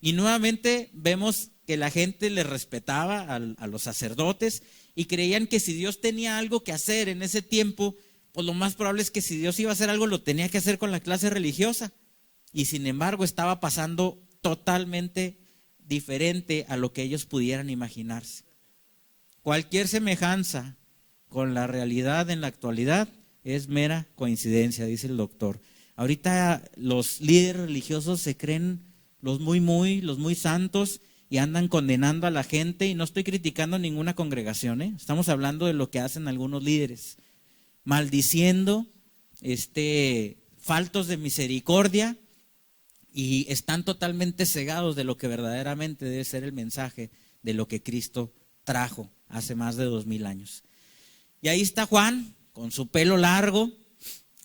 Y nuevamente vemos que la gente le respetaba a los sacerdotes y creían que si Dios tenía algo que hacer en ese tiempo, pues lo más probable es que si Dios iba a hacer algo, lo tenía que hacer con la clase religiosa. Y sin embargo estaba pasando totalmente diferente a lo que ellos pudieran imaginarse. Cualquier semejanza con la realidad en la actualidad es mera coincidencia, dice el doctor. Ahorita los líderes religiosos se creen los muy santos y andan condenando a la gente, y no estoy criticando ninguna congregación, estamos hablando de lo que hacen algunos líderes, maldiciendo, faltos de misericordia, y están totalmente cegados de lo que verdaderamente debe ser el mensaje de lo que Cristo trajo hace más de 2000 años. Y ahí está Juan, con su pelo largo,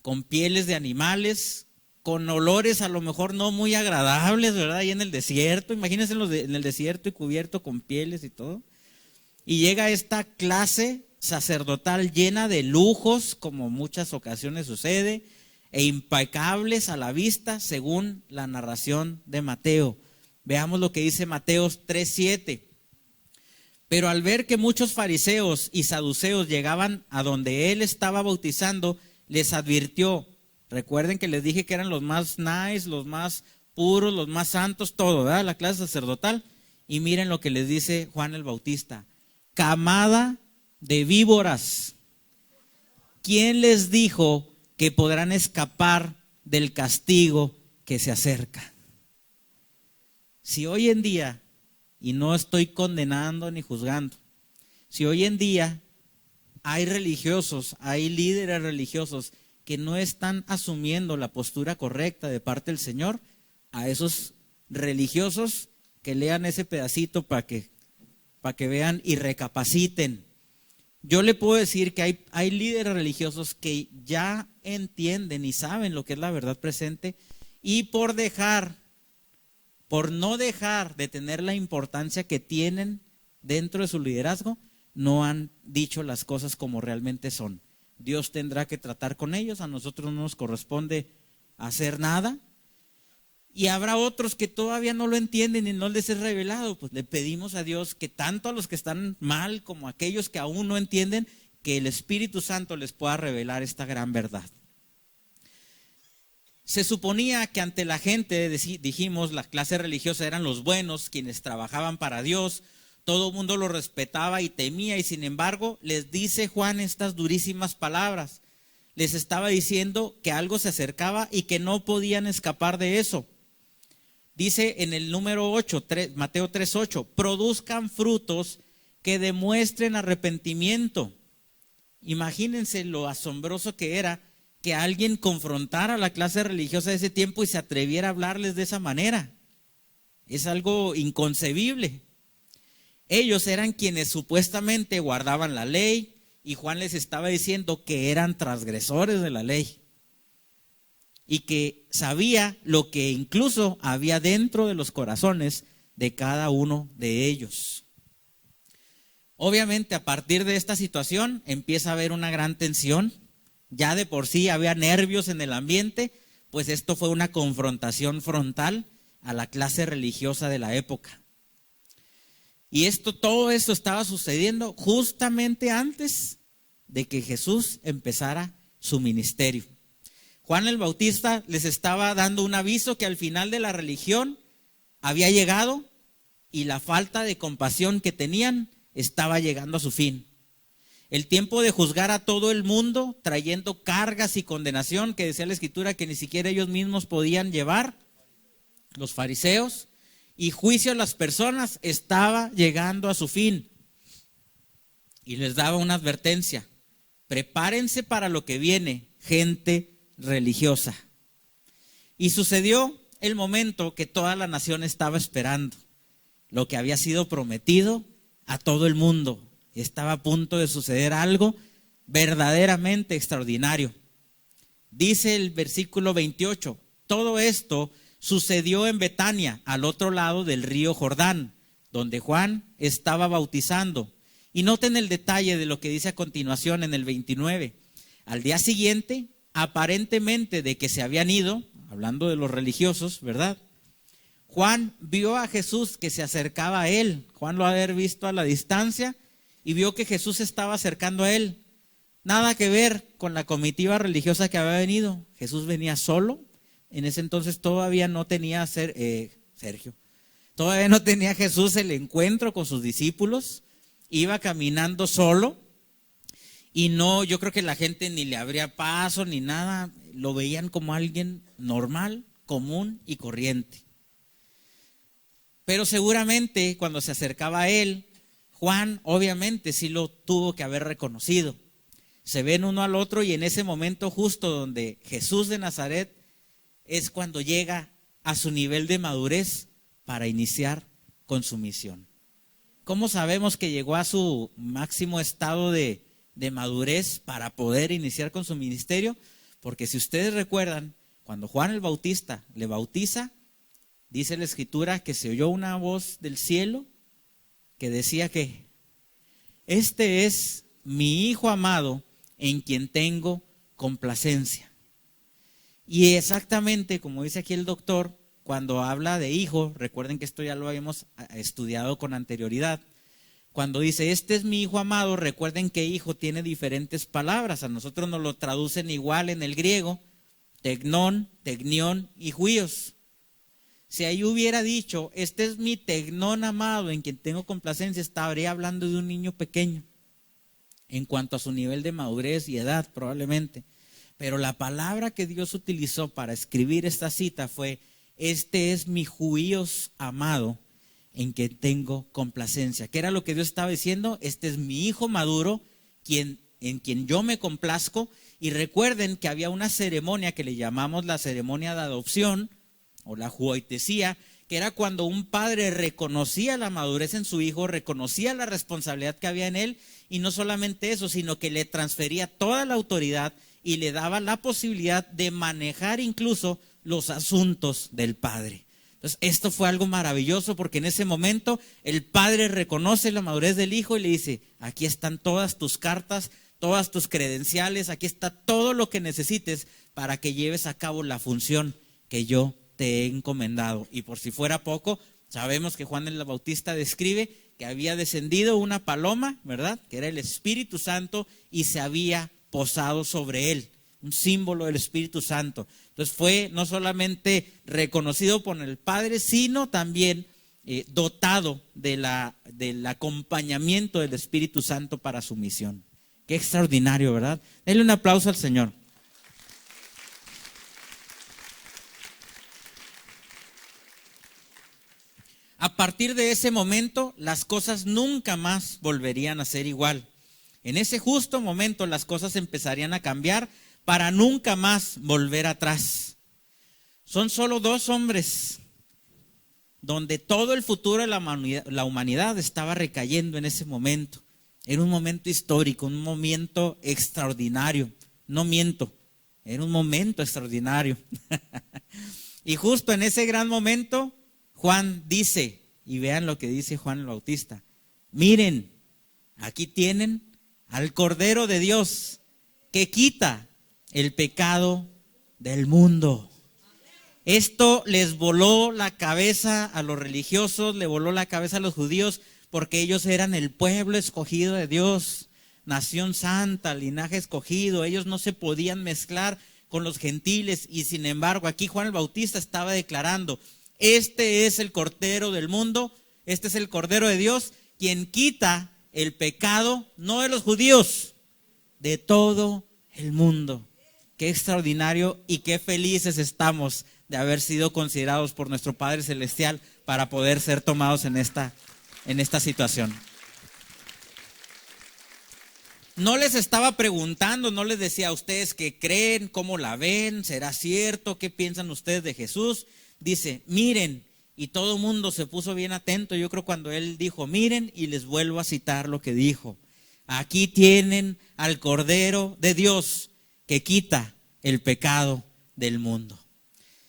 con pieles de animales, con olores a lo mejor no muy agradables, ¿verdad? Ahí en el desierto, imagínense en el desierto y cubierto con pieles y todo. Y llega esta clase sacerdotal llena de lujos, como muchas ocasiones sucede, e impecables a la vista, según la narración de Mateo. Veamos lo que dice Mateo 3:7. Pero al ver que muchos fariseos y saduceos llegaban a donde él estaba bautizando, les advirtió. Recuerden que les dije que eran los más nice, los más puros, los más santos, todo, ¿verdad? La clase sacerdotal. Y miren lo que les dice Juan el Bautista. Camada de víboras. ¿Quién les dijo que podrán escapar del castigo que se acerca? Si hoy en día, y no estoy condenando ni juzgando, si hoy en día hay religiosos, hay líderes religiosos que no están asumiendo la postura correcta de parte del Señor, a esos religiosos que lean ese pedacito para que vean y recapaciten. yo le puedo decir que hay líderes religiosos que ya entienden y saben lo que es la verdad presente, y por no dejar de tener la importancia que tienen dentro de su liderazgo, no han dicho las cosas como realmente son. Dios tendrá que tratar con ellos, a nosotros no nos corresponde hacer nada. Y habrá otros que todavía no lo entienden y no les es revelado. Pues le pedimos a Dios que tanto a los que están mal como a aquellos que aún no entienden, que el Espíritu Santo les pueda revelar esta gran verdad. Se suponía que ante la gente, dijimos, la clase religiosa eran los buenos, quienes trabajaban para Dios, todo el mundo lo respetaba y temía, y sin embargo les dice Juan estas durísimas palabras. Les estaba diciendo que algo se acercaba y que no podían escapar de eso. Dice en el número 8, Mateo 3:8, produzcan frutos que demuestren arrepentimiento. Imagínense lo asombroso que era que alguien confrontara a la clase religiosa de ese tiempo y se atreviera a hablarles de esa manera. Es algo inconcebible. Ellos eran quienes supuestamente guardaban la ley y Juan les estaba diciendo que eran transgresores de la ley y que sabía lo que incluso había dentro de los corazones de cada uno de ellos. Obviamente, a partir de esta situación empieza a haber una gran tensión. Ya de por sí había nervios en el ambiente, pues esto fue una confrontación frontal a la clase religiosa de la época. Y todo esto estaba sucediendo justamente antes de que Jesús empezara su ministerio. Juan el Bautista les estaba dando un aviso que al final de la religión había llegado y la falta de compasión que tenían estaba llegando a su fin. El tiempo de juzgar a todo el mundo trayendo cargas y condenación que decía la Escritura que ni siquiera ellos mismos podían llevar, los fariseos, y juicio a las personas estaba llegando a su fin. Y les daba una advertencia: prepárense para lo que viene, gente religiosa. Y sucedió el momento que toda la nación estaba esperando, lo que había sido prometido a todo el mundo. Estaba a punto de suceder algo verdaderamente extraordinario. Dice el versículo 28, todo esto sucedió en Betania, al otro lado del río Jordán, donde Juan estaba bautizando. Y noten el detalle de lo que dice a continuación en el 29. Al día siguiente, aparentemente de que se habían ido, hablando de los religiosos, ¿verdad? Juan vio a Jesús que se acercaba a él. Juan lo había visto a la distancia y vio que Jesús estaba acercando a él. Nada que ver con la comitiva religiosa que había venido. Jesús venía solo. En ese entonces todavía no tenía todavía no tenía Jesús el encuentro con sus discípulos. Iba caminando solo y yo creo que la gente ni le abría paso ni nada. Lo veían como alguien normal, común y corriente. Pero seguramente cuando se acercaba a él, Juan obviamente sí lo tuvo que haber reconocido. Se ven uno al otro y en ese momento justo donde Jesús de Nazaret es cuando llega a su nivel de madurez para iniciar con su misión. ¿Cómo sabemos que llegó a su máximo estado de madurez para poder iniciar con su ministerio? Porque si ustedes recuerdan, cuando Juan el Bautista le bautiza, dice la Escritura que se oyó una voz del cielo que decía que este es mi Hijo amado en quien tengo complacencia. Y exactamente como dice aquí el doctor, cuando habla de hijo, recuerden que esto ya lo habíamos estudiado con anterioridad. Cuando dice este es mi Hijo amado, recuerden que hijo tiene diferentes palabras. A nosotros nos lo traducen igual en el griego, tecnón, tecnión y huios. Si ahí hubiera dicho, este es mi tecnón amado en quien tengo complacencia, estaría hablando de un niño pequeño en cuanto a su nivel de madurez y edad probablemente. Pero la palabra que Dios utilizó para escribir esta cita fue, este es mi huíos amado en quien tengo complacencia. ¿Qué era lo que Dios estaba diciendo? Este es mi hijo maduro en quien yo me complazco. Y recuerden que había una ceremonia que le llamamos la ceremonia de adopción, o la huoitesía, que era cuando un padre reconocía la madurez en su hijo, reconocía la responsabilidad que había en él, y no solamente eso, sino que le transfería toda la autoridad y le daba la posibilidad de manejar incluso los asuntos del padre. Entonces, esto fue algo maravilloso, porque en ese momento el padre reconoce la madurez del hijo y le dice: aquí están todas tus cartas, todas tus credenciales, aquí está todo lo que necesites para que lleves a cabo la función que yo te he encomendado. Y por si fuera poco, sabemos que Juan el Bautista describe que había descendido una paloma, ¿verdad?, que era el Espíritu Santo, y se había posado sobre él, un símbolo del Espíritu Santo. Entonces fue no solamente reconocido por el Padre, sino también dotado del acompañamiento del Espíritu Santo para su misión. Qué extraordinario, ¿verdad? Denle un aplauso al Señor. A partir de ese momento, las cosas nunca más volverían a ser igual. En ese justo momento, las cosas empezarían a cambiar para nunca más volver atrás. Son solo 2 hombres donde todo el futuro de la humanidad estaba recayendo en ese momento. Era un momento histórico, un momento extraordinario. No miento, era un momento extraordinario. Y justo en ese gran momento, Juan dice, y vean lo que dice Juan el Bautista: miren, aquí tienen al Cordero de Dios que quita el pecado del mundo. Esto les voló la cabeza a los religiosos, le voló la cabeza a los judíos, porque ellos eran el pueblo escogido de Dios, nación santa, linaje escogido. Ellos no se podían mezclar con los gentiles, y sin embargo aquí Juan el Bautista estaba declarando: este es el Cordero del mundo, este es el Cordero de Dios, quien quita el pecado, no de los judíos, de todo el mundo. Qué extraordinario y qué felices estamos de haber sido considerados por nuestro Padre Celestial para poder ser tomados en esta situación. No les estaba preguntando, no les decía: a ustedes qué creen, cómo la ven, será cierto, qué piensan ustedes de Jesús. Dice: miren, y todo el mundo se puso bien atento, yo creo, cuando él dijo miren, y les vuelvo a citar lo que dijo: aquí tienen al Cordero de Dios que quita el pecado del mundo.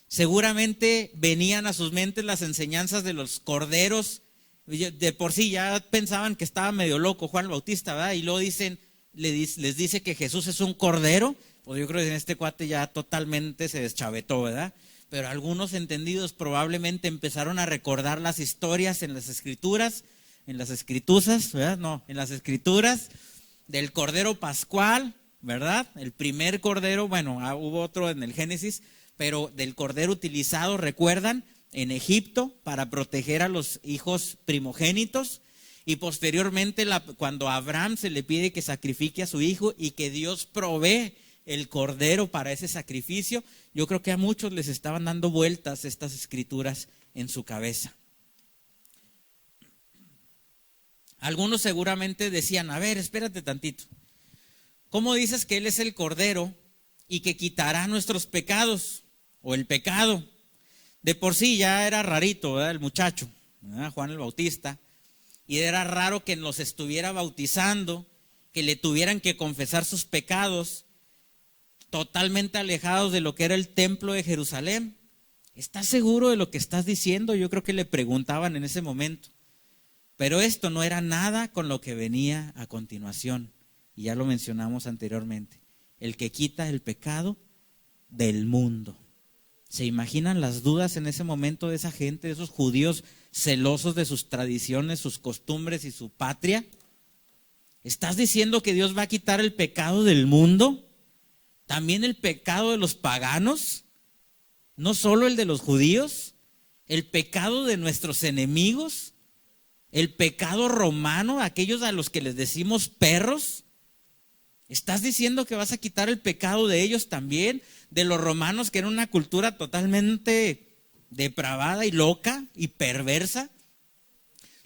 Seguramente venían a sus mentes las enseñanzas de los corderos. De por sí ya pensaban que estaba medio loco Juan el Bautista, ¿verdad? Y luego les dice que Jesús es un cordero. Pues yo creo que en este cuate ya totalmente se deschavetó, ¿verdad? Pero algunos entendidos probablemente empezaron a recordar las historias en las escrituras, ¿verdad? No, en las escrituras del Cordero Pascual, ¿verdad? El primer cordero, bueno, hubo otro en el Génesis, pero del cordero utilizado, ¿recuerdan?, en Egipto para proteger a los hijos primogénitos. Y posteriormente, cuando a Abraham se le pide que sacrifique a su hijo y que Dios provee el cordero para ese sacrificio, yo creo que a muchos les estaban dando vueltas estas escrituras en su cabeza. Algunos seguramente decían: a ver, espérate tantito, ¿cómo dices que Él es el Cordero y que quitará nuestros pecados o el pecado? De por sí ya era rarito, ¿verdad?, el muchacho, ¿verdad?, Juan el Bautista, y era raro que los estuviera bautizando, que le tuvieran que confesar sus pecados, totalmente alejados de lo que era el templo de Jerusalén. ¿Estás seguro de lo que estás diciendo? Yo creo que le preguntaban en ese momento. Pero esto no era nada con lo que venía a continuación, y ya lo mencionamos anteriormente: el que quita el pecado del mundo. ¿Se imaginan las dudas en ese momento de esa gente, de esos judíos celosos de sus tradiciones, sus costumbres y su patria? ¿Estás diciendo que Dios va a quitar el pecado del mundo? ¿También el pecado de los paganos? ¿No solo el de los judíos? ¿El pecado de nuestros enemigos? ¿El pecado romano, aquellos a los que les decimos perros? ¿Estás diciendo que vas a quitar el pecado de ellos también? De los romanos, que era una cultura totalmente depravada y loca y perversa.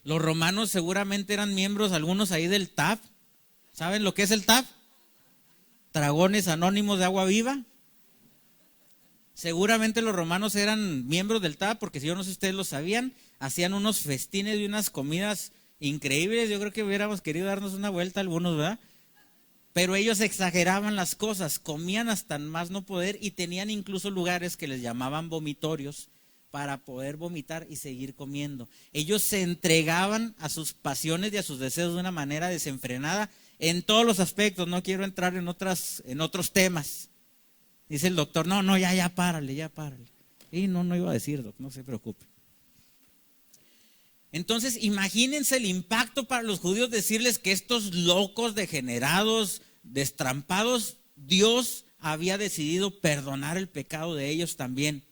Los romanos seguramente eran miembros, algunos ahí, del TAP. ¿Saben lo que es el TAP? Dragones Anónimos de Agua Viva. Seguramente los romanos eran miembros del TAP, porque si yo no sé si ustedes lo sabían, hacían unos festines y unas comidas increíbles. Yo creo que hubiéramos querido darnos una vuelta algunos, ¿verdad? Pero ellos exageraban las cosas, comían hasta más no poder y tenían incluso lugares que les llamaban vomitorios para poder vomitar y seguir comiendo. Ellos se entregaban a sus pasiones y a sus deseos de una manera desenfrenada en todos los aspectos. No quiero entrar en otros temas. Dice el doctor, no, ya párale. Y no iba a decir, doc, no se preocupe. Entonces, imagínense el impacto para los judíos decirles que estos locos, degenerados, destrampados, Dios había decidido perdonar el pecado de ellos también.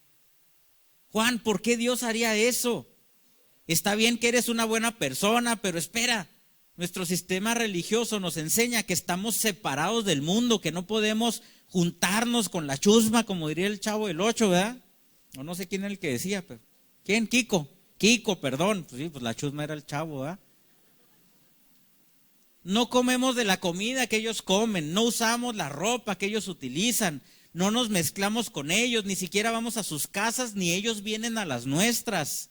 Juan, ¿por qué Dios haría eso? Está bien que eres una buena persona, pero espera, nuestro sistema religioso nos enseña que estamos separados del mundo, que no podemos juntarnos con la chusma, como diría el Chavo del Ocho, ¿verdad? O no sé quién era el que decía, pero ¿quién? Kiko, perdón. Pues sí, pues la chusma era el Chavo, ¿verdad? No comemos de la comida que ellos comen, no usamos la ropa que ellos utilizan, no nos mezclamos con ellos, ni siquiera vamos a sus casas, ni ellos vienen a las nuestras.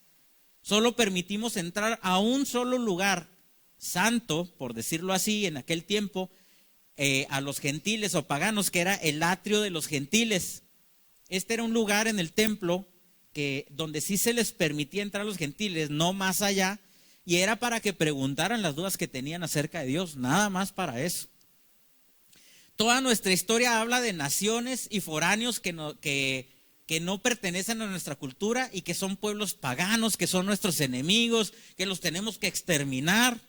Solo permitimos entrar a un solo lugar santo, por decirlo así, en aquel tiempo, a los gentiles o paganos, que era el atrio de los gentiles. Este era un lugar en el templo donde sí se les permitía entrar a los gentiles, no más allá, y era para que preguntaran las dudas que tenían acerca de Dios, nada más para eso. Toda nuestra historia habla de naciones y foráneos que no pertenecen a nuestra cultura y que son pueblos paganos, que son nuestros enemigos, que los tenemos que exterminar.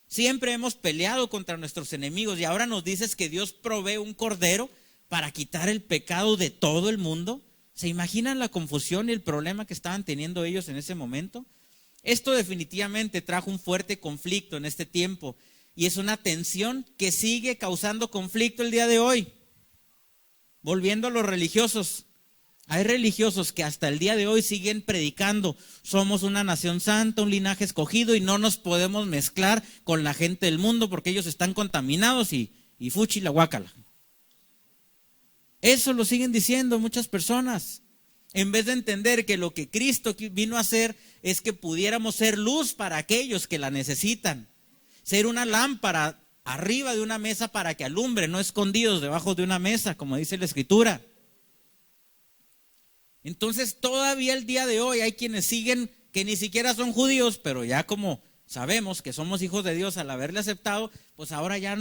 Siempre hemos peleado contra nuestros enemigos y ahora nos dices que Dios provee un cordero para quitar el pecado de todo el mundo. ¿Se imaginan la confusión y el problema que estaban teniendo ellos en ese momento? Esto definitivamente trajo un fuerte conflicto en este tiempo y es una tensión que sigue causando conflicto el día de hoy. Volviendo a los religiosos, hay religiosos que hasta el día de hoy siguen predicando, somos una nación santa, un linaje escogido y no nos podemos mezclar con la gente del mundo porque ellos están contaminados y fuchi la guácala. Eso lo siguen diciendo muchas personas, en vez de entender que lo que Cristo vino a hacer es que pudiéramos ser luz para aquellos que la necesitan, ser una lámpara arriba de una mesa para que alumbre, no escondidos debajo de una mesa, como dice la Escritura. Entonces todavía el día de hoy hay quienes siguen que ni siquiera son judíos, pero ya como sabemos que somos hijos de Dios al haberle aceptado, pues ahora ya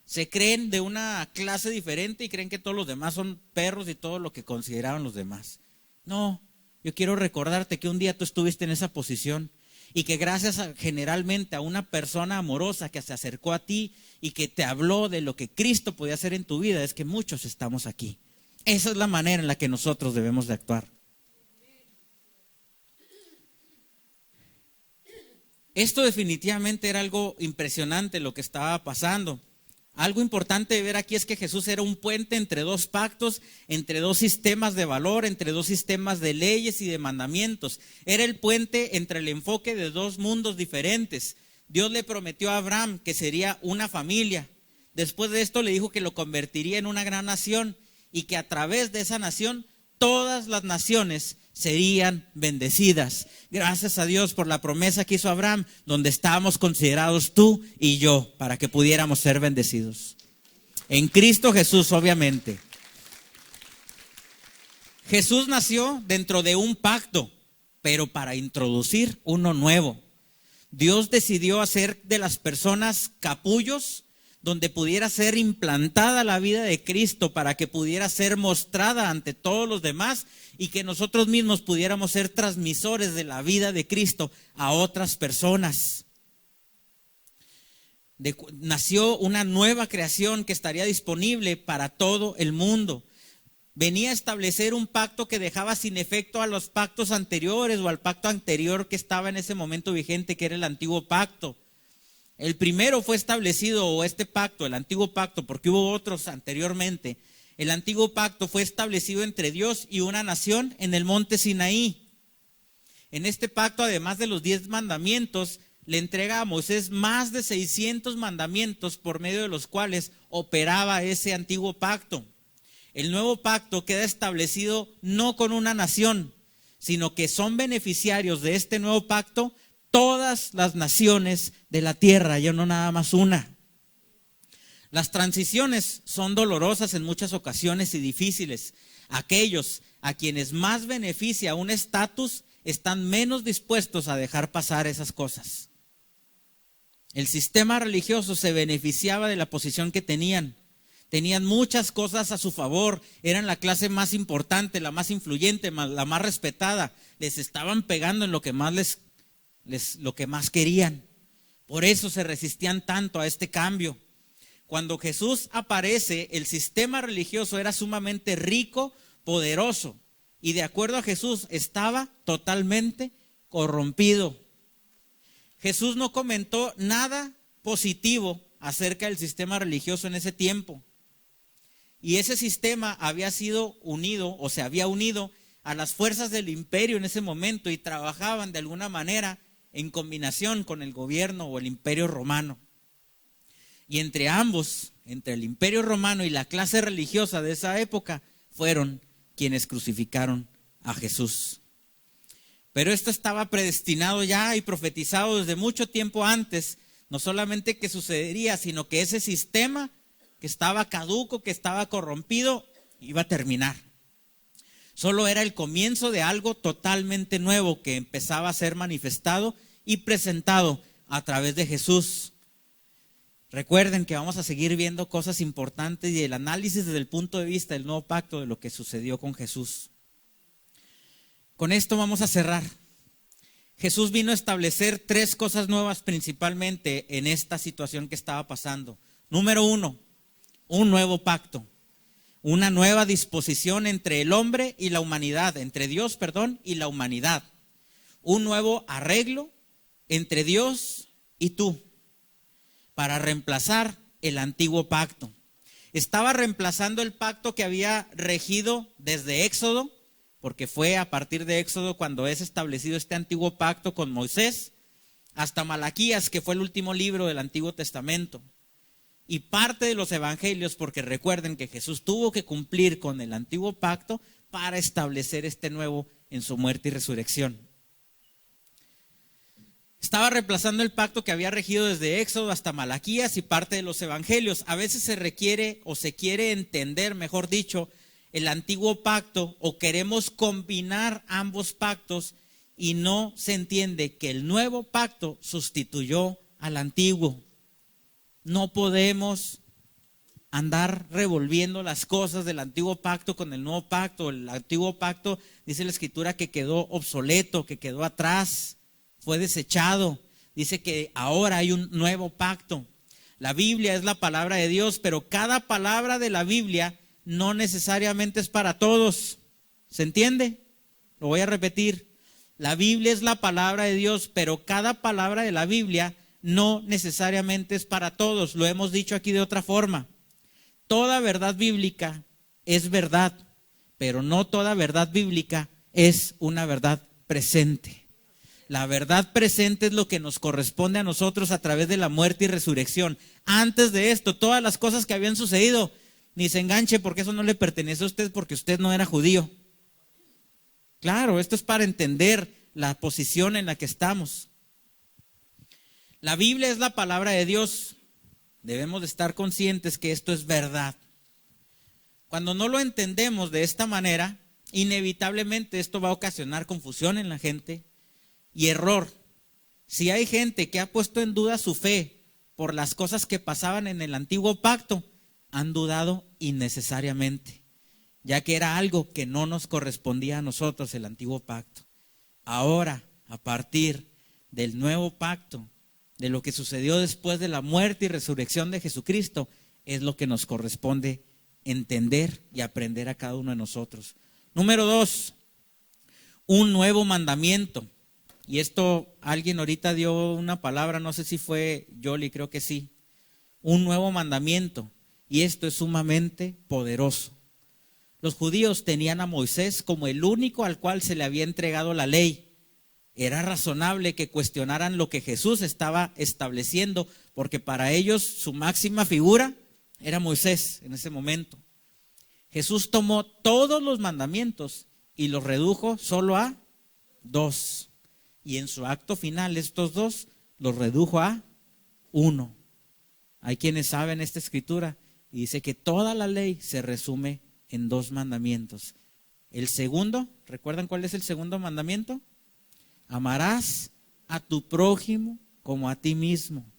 se creen de una clase diferente y creen que todos los demás son perros y todo lo que consideraban los demás. No, yo quiero recordarte que un día tú estuviste en esa posición y que gracias generalmente a una persona amorosa que se acercó a ti y que te habló de lo que Cristo podía hacer en tu vida, es que muchos estamos aquí. Esa es la manera en la que nosotros debemos de actuar. Esto definitivamente era algo impresionante lo que estaba pasando. Algo importante de ver aquí es que Jesús era un puente entre dos pactos, entre dos sistemas de valor, entre dos sistemas de leyes y de mandamientos. Era el puente entre el enfoque de dos mundos diferentes. Dios le prometió a Abraham que sería una familia. Después de esto le dijo que lo convertiría en una gran nación y que a través de esa nación todas las naciones serían bendecidas. Gracias a Dios por la promesa que hizo Abraham, donde estábamos considerados tú y yo, para que pudiéramos ser bendecidos. En Cristo Jesús, obviamente. Jesús nació dentro de un pacto, pero para introducir uno nuevo. Dios decidió hacer de las personas capullos, donde pudiera ser implantada la vida de Cristo para que pudiera ser mostrada ante todos los demás y que nosotros mismos pudiéramos ser transmisores de la vida de Cristo a otras personas. Nació una nueva creación que estaría disponible para todo el mundo. Venía a establecer un pacto que dejaba sin efecto a los pactos anteriores o al pacto anterior que estaba en ese momento vigente, que era el antiguo pacto. El primero fue establecido, o este pacto, el antiguo pacto, porque hubo otros anteriormente. El antiguo pacto fue establecido entre Dios y una nación en el monte Sinaí. En este pacto, además de los 10 mandamientos, le entrega a Moisés más de 600 mandamientos por medio de los cuales operaba ese antiguo pacto. El nuevo pacto queda establecido no con una nación, sino que son beneficiarios de este nuevo pacto todas las naciones de la tierra, ya no nada más una. Las transiciones son dolorosas en muchas ocasiones y difíciles. Aquellos a quienes más beneficia un estatus están menos dispuestos a dejar pasar esas cosas. El sistema religioso se beneficiaba de la posición que tenían. Tenían muchas cosas a su favor, eran la clase más importante, la más influyente, la más respetada. Les estaban pegando en lo que más lo que más querían. Por eso se resistían tanto a este cambio. Cuando Jesús aparece, el sistema religioso era sumamente rico, poderoso, y de acuerdo a Jesús estaba totalmente corrompido. Jesús no comentó nada positivo acerca del sistema religioso en ese tiempo. Y ese sistema había sido unido, o se había unido a las fuerzas del imperio en ese momento y trabajaban de alguna manera en combinación con el gobierno o el imperio romano. Y entre ambos, entre el imperio romano y la clase religiosa de esa época, fueron quienes crucificaron a Jesús. Pero esto estaba predestinado ya y profetizado desde mucho tiempo antes, no solamente que sucedería, sino que ese sistema que estaba caduco, que estaba corrompido, iba a terminar. Solo era el comienzo de algo totalmente nuevo que empezaba a ser manifestado y presentado a través de Jesús. Recuerden que vamos a seguir viendo cosas importantes y el análisis desde el punto de vista del nuevo pacto de lo que sucedió con Jesús. Con esto vamos a cerrar. Jesús vino a establecer 3 cosas nuevas principalmente en esta situación que estaba pasando. Número 1, un nuevo pacto. Una nueva disposición entre el hombre y la humanidad, entre Dios, y la humanidad. Un nuevo arreglo entre Dios y tú para reemplazar el antiguo pacto. Estaba reemplazando el pacto que había regido desde Éxodo, porque fue a partir de Éxodo cuando es establecido este antiguo pacto con Moisés, hasta Malaquías, que fue el último libro del Antiguo Testamento. Y parte de los evangelios, porque recuerden que Jesús tuvo que cumplir con el antiguo pacto para establecer este nuevo en su muerte y resurrección. Estaba reemplazando el pacto que había regido desde Éxodo hasta Malaquías y parte de los evangelios. A veces se requiere o se quiere entender, mejor dicho, el antiguo pacto o queremos combinar ambos pactos y no se entiende que el nuevo pacto sustituyó al antiguo. No podemos andar revolviendo las cosas del antiguo pacto con el nuevo pacto. El antiguo pacto, dice la Escritura, que quedó obsoleto, que quedó atrás, fue desechado. Dice que ahora hay un nuevo pacto. La Biblia es la palabra de Dios, pero cada palabra de la Biblia no necesariamente es para todos. ¿Se entiende? Lo voy a repetir. La Biblia es la palabra de Dios, pero cada palabra de la Biblia no necesariamente es para todos. Lo hemos dicho aquí de otra forma. Toda verdad bíblica es verdad, pero no toda verdad bíblica es una verdad presente. La verdad presente es lo que nos corresponde a nosotros a través de la muerte y resurrección. Antes de esto, todas las cosas que habían sucedido, ni se enganche porque eso no le pertenece a usted porque usted no era judío. Claro, esto es para entender la posición en la que estamos. La Biblia es la palabra de Dios. Debemos de estar conscientes que esto es verdad. Cuando no lo entendemos de esta manera, inevitablemente esto va a ocasionar confusión en la gente y error. Si hay gente que ha puesto en duda su fe por las cosas que pasaban en el antiguo pacto, han dudado innecesariamente, ya que era algo que no nos correspondía a nosotros el antiguo pacto. Ahora, a partir del nuevo pacto, de lo que sucedió después de la muerte y resurrección de Jesucristo, es lo que nos corresponde entender y aprender a cada uno de nosotros. Número 2, un nuevo mandamiento. Y esto, alguien ahorita dio una palabra, no sé si fue Yoli, creo que sí. Un nuevo mandamiento. Y esto es sumamente poderoso. Los judíos tenían a Moisés como el único al cual se le había entregado la ley. Era razonable que cuestionaran lo que Jesús estaba estableciendo, porque para ellos su máxima figura era Moisés en ese momento. Jesús tomó todos los mandamientos y los redujo solo a 2. Y en su acto final estos 2 los redujo a 1. Hay quienes saben esta escritura y dice que toda la ley se resume en 2 mandamientos. El segundo, ¿recuerdan cuál es el segundo mandamiento? Amarás a tu prójimo como a ti mismo.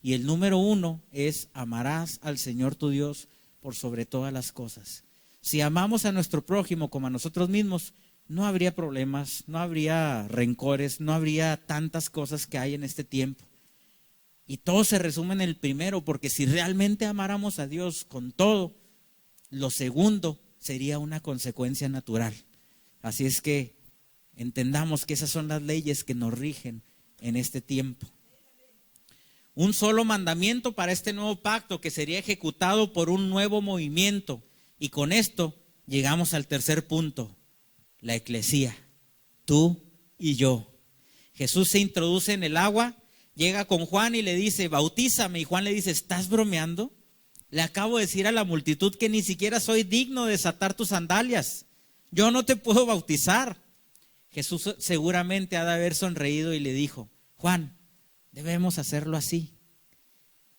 Y el número 1 es amarás al Señor tu Dios por sobre todas las cosas. Si amamos a nuestro prójimo como a nosotros mismos, no habría problemas, no habría rencores, no habría tantas cosas que hay en este tiempo. Y todo se resume en el primero, porque si realmente amáramos a Dios con todo, lo segundo sería una consecuencia natural. Así es que entendamos que esas son las leyes que nos rigen en este tiempo. Un solo mandamiento para este nuevo pacto que sería ejecutado por un nuevo movimiento. Y con esto llegamos al tercer punto, la eclesía, tú y yo. Jesús se introduce en el agua, llega con Juan y le dice, bautízame. Y Juan le dice, ¿estás bromeando? Le acabo de decir a la multitud que ni siquiera soy digno de desatar tus sandalias. Yo no te puedo bautizar. Jesús seguramente ha de haber sonreído y le dijo, Juan, debemos hacerlo así,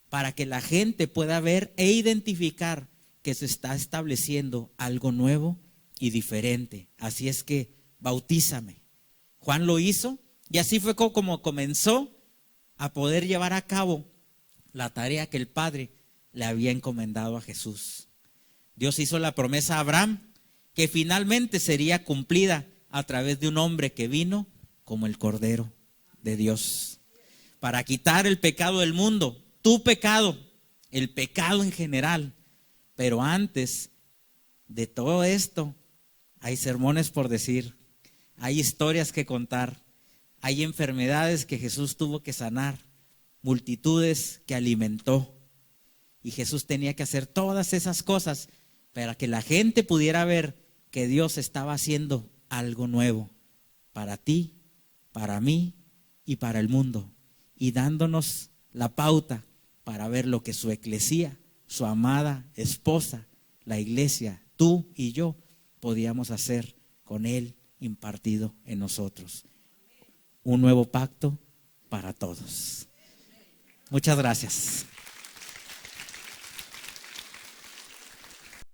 para que la gente pueda ver e identificar que se está estableciendo algo nuevo y diferente. Así es que bautízame. Juan lo hizo y así fue como comenzó a poder llevar a cabo la tarea que el Padre le había encomendado a Jesús. Dios hizo la promesa a Abraham que finalmente sería cumplida a través de un hombre que vino como el Cordero de Dios para quitar el pecado del mundo, tu pecado, el pecado en general. Pero antes de todo esto, hay sermones por decir, hay historias que contar, hay enfermedades que Jesús tuvo que sanar, multitudes que alimentó. Y Jesús tenía que hacer todas esas cosas para que la gente pudiera ver que Dios estaba haciendo algo nuevo para ti, para mí y para el mundo. Y dándonos la pauta para ver lo que su eclesía, su amada esposa, la iglesia, tú y yo, podíamos hacer con Él impartido en nosotros. Un nuevo pacto para todos. Muchas gracias.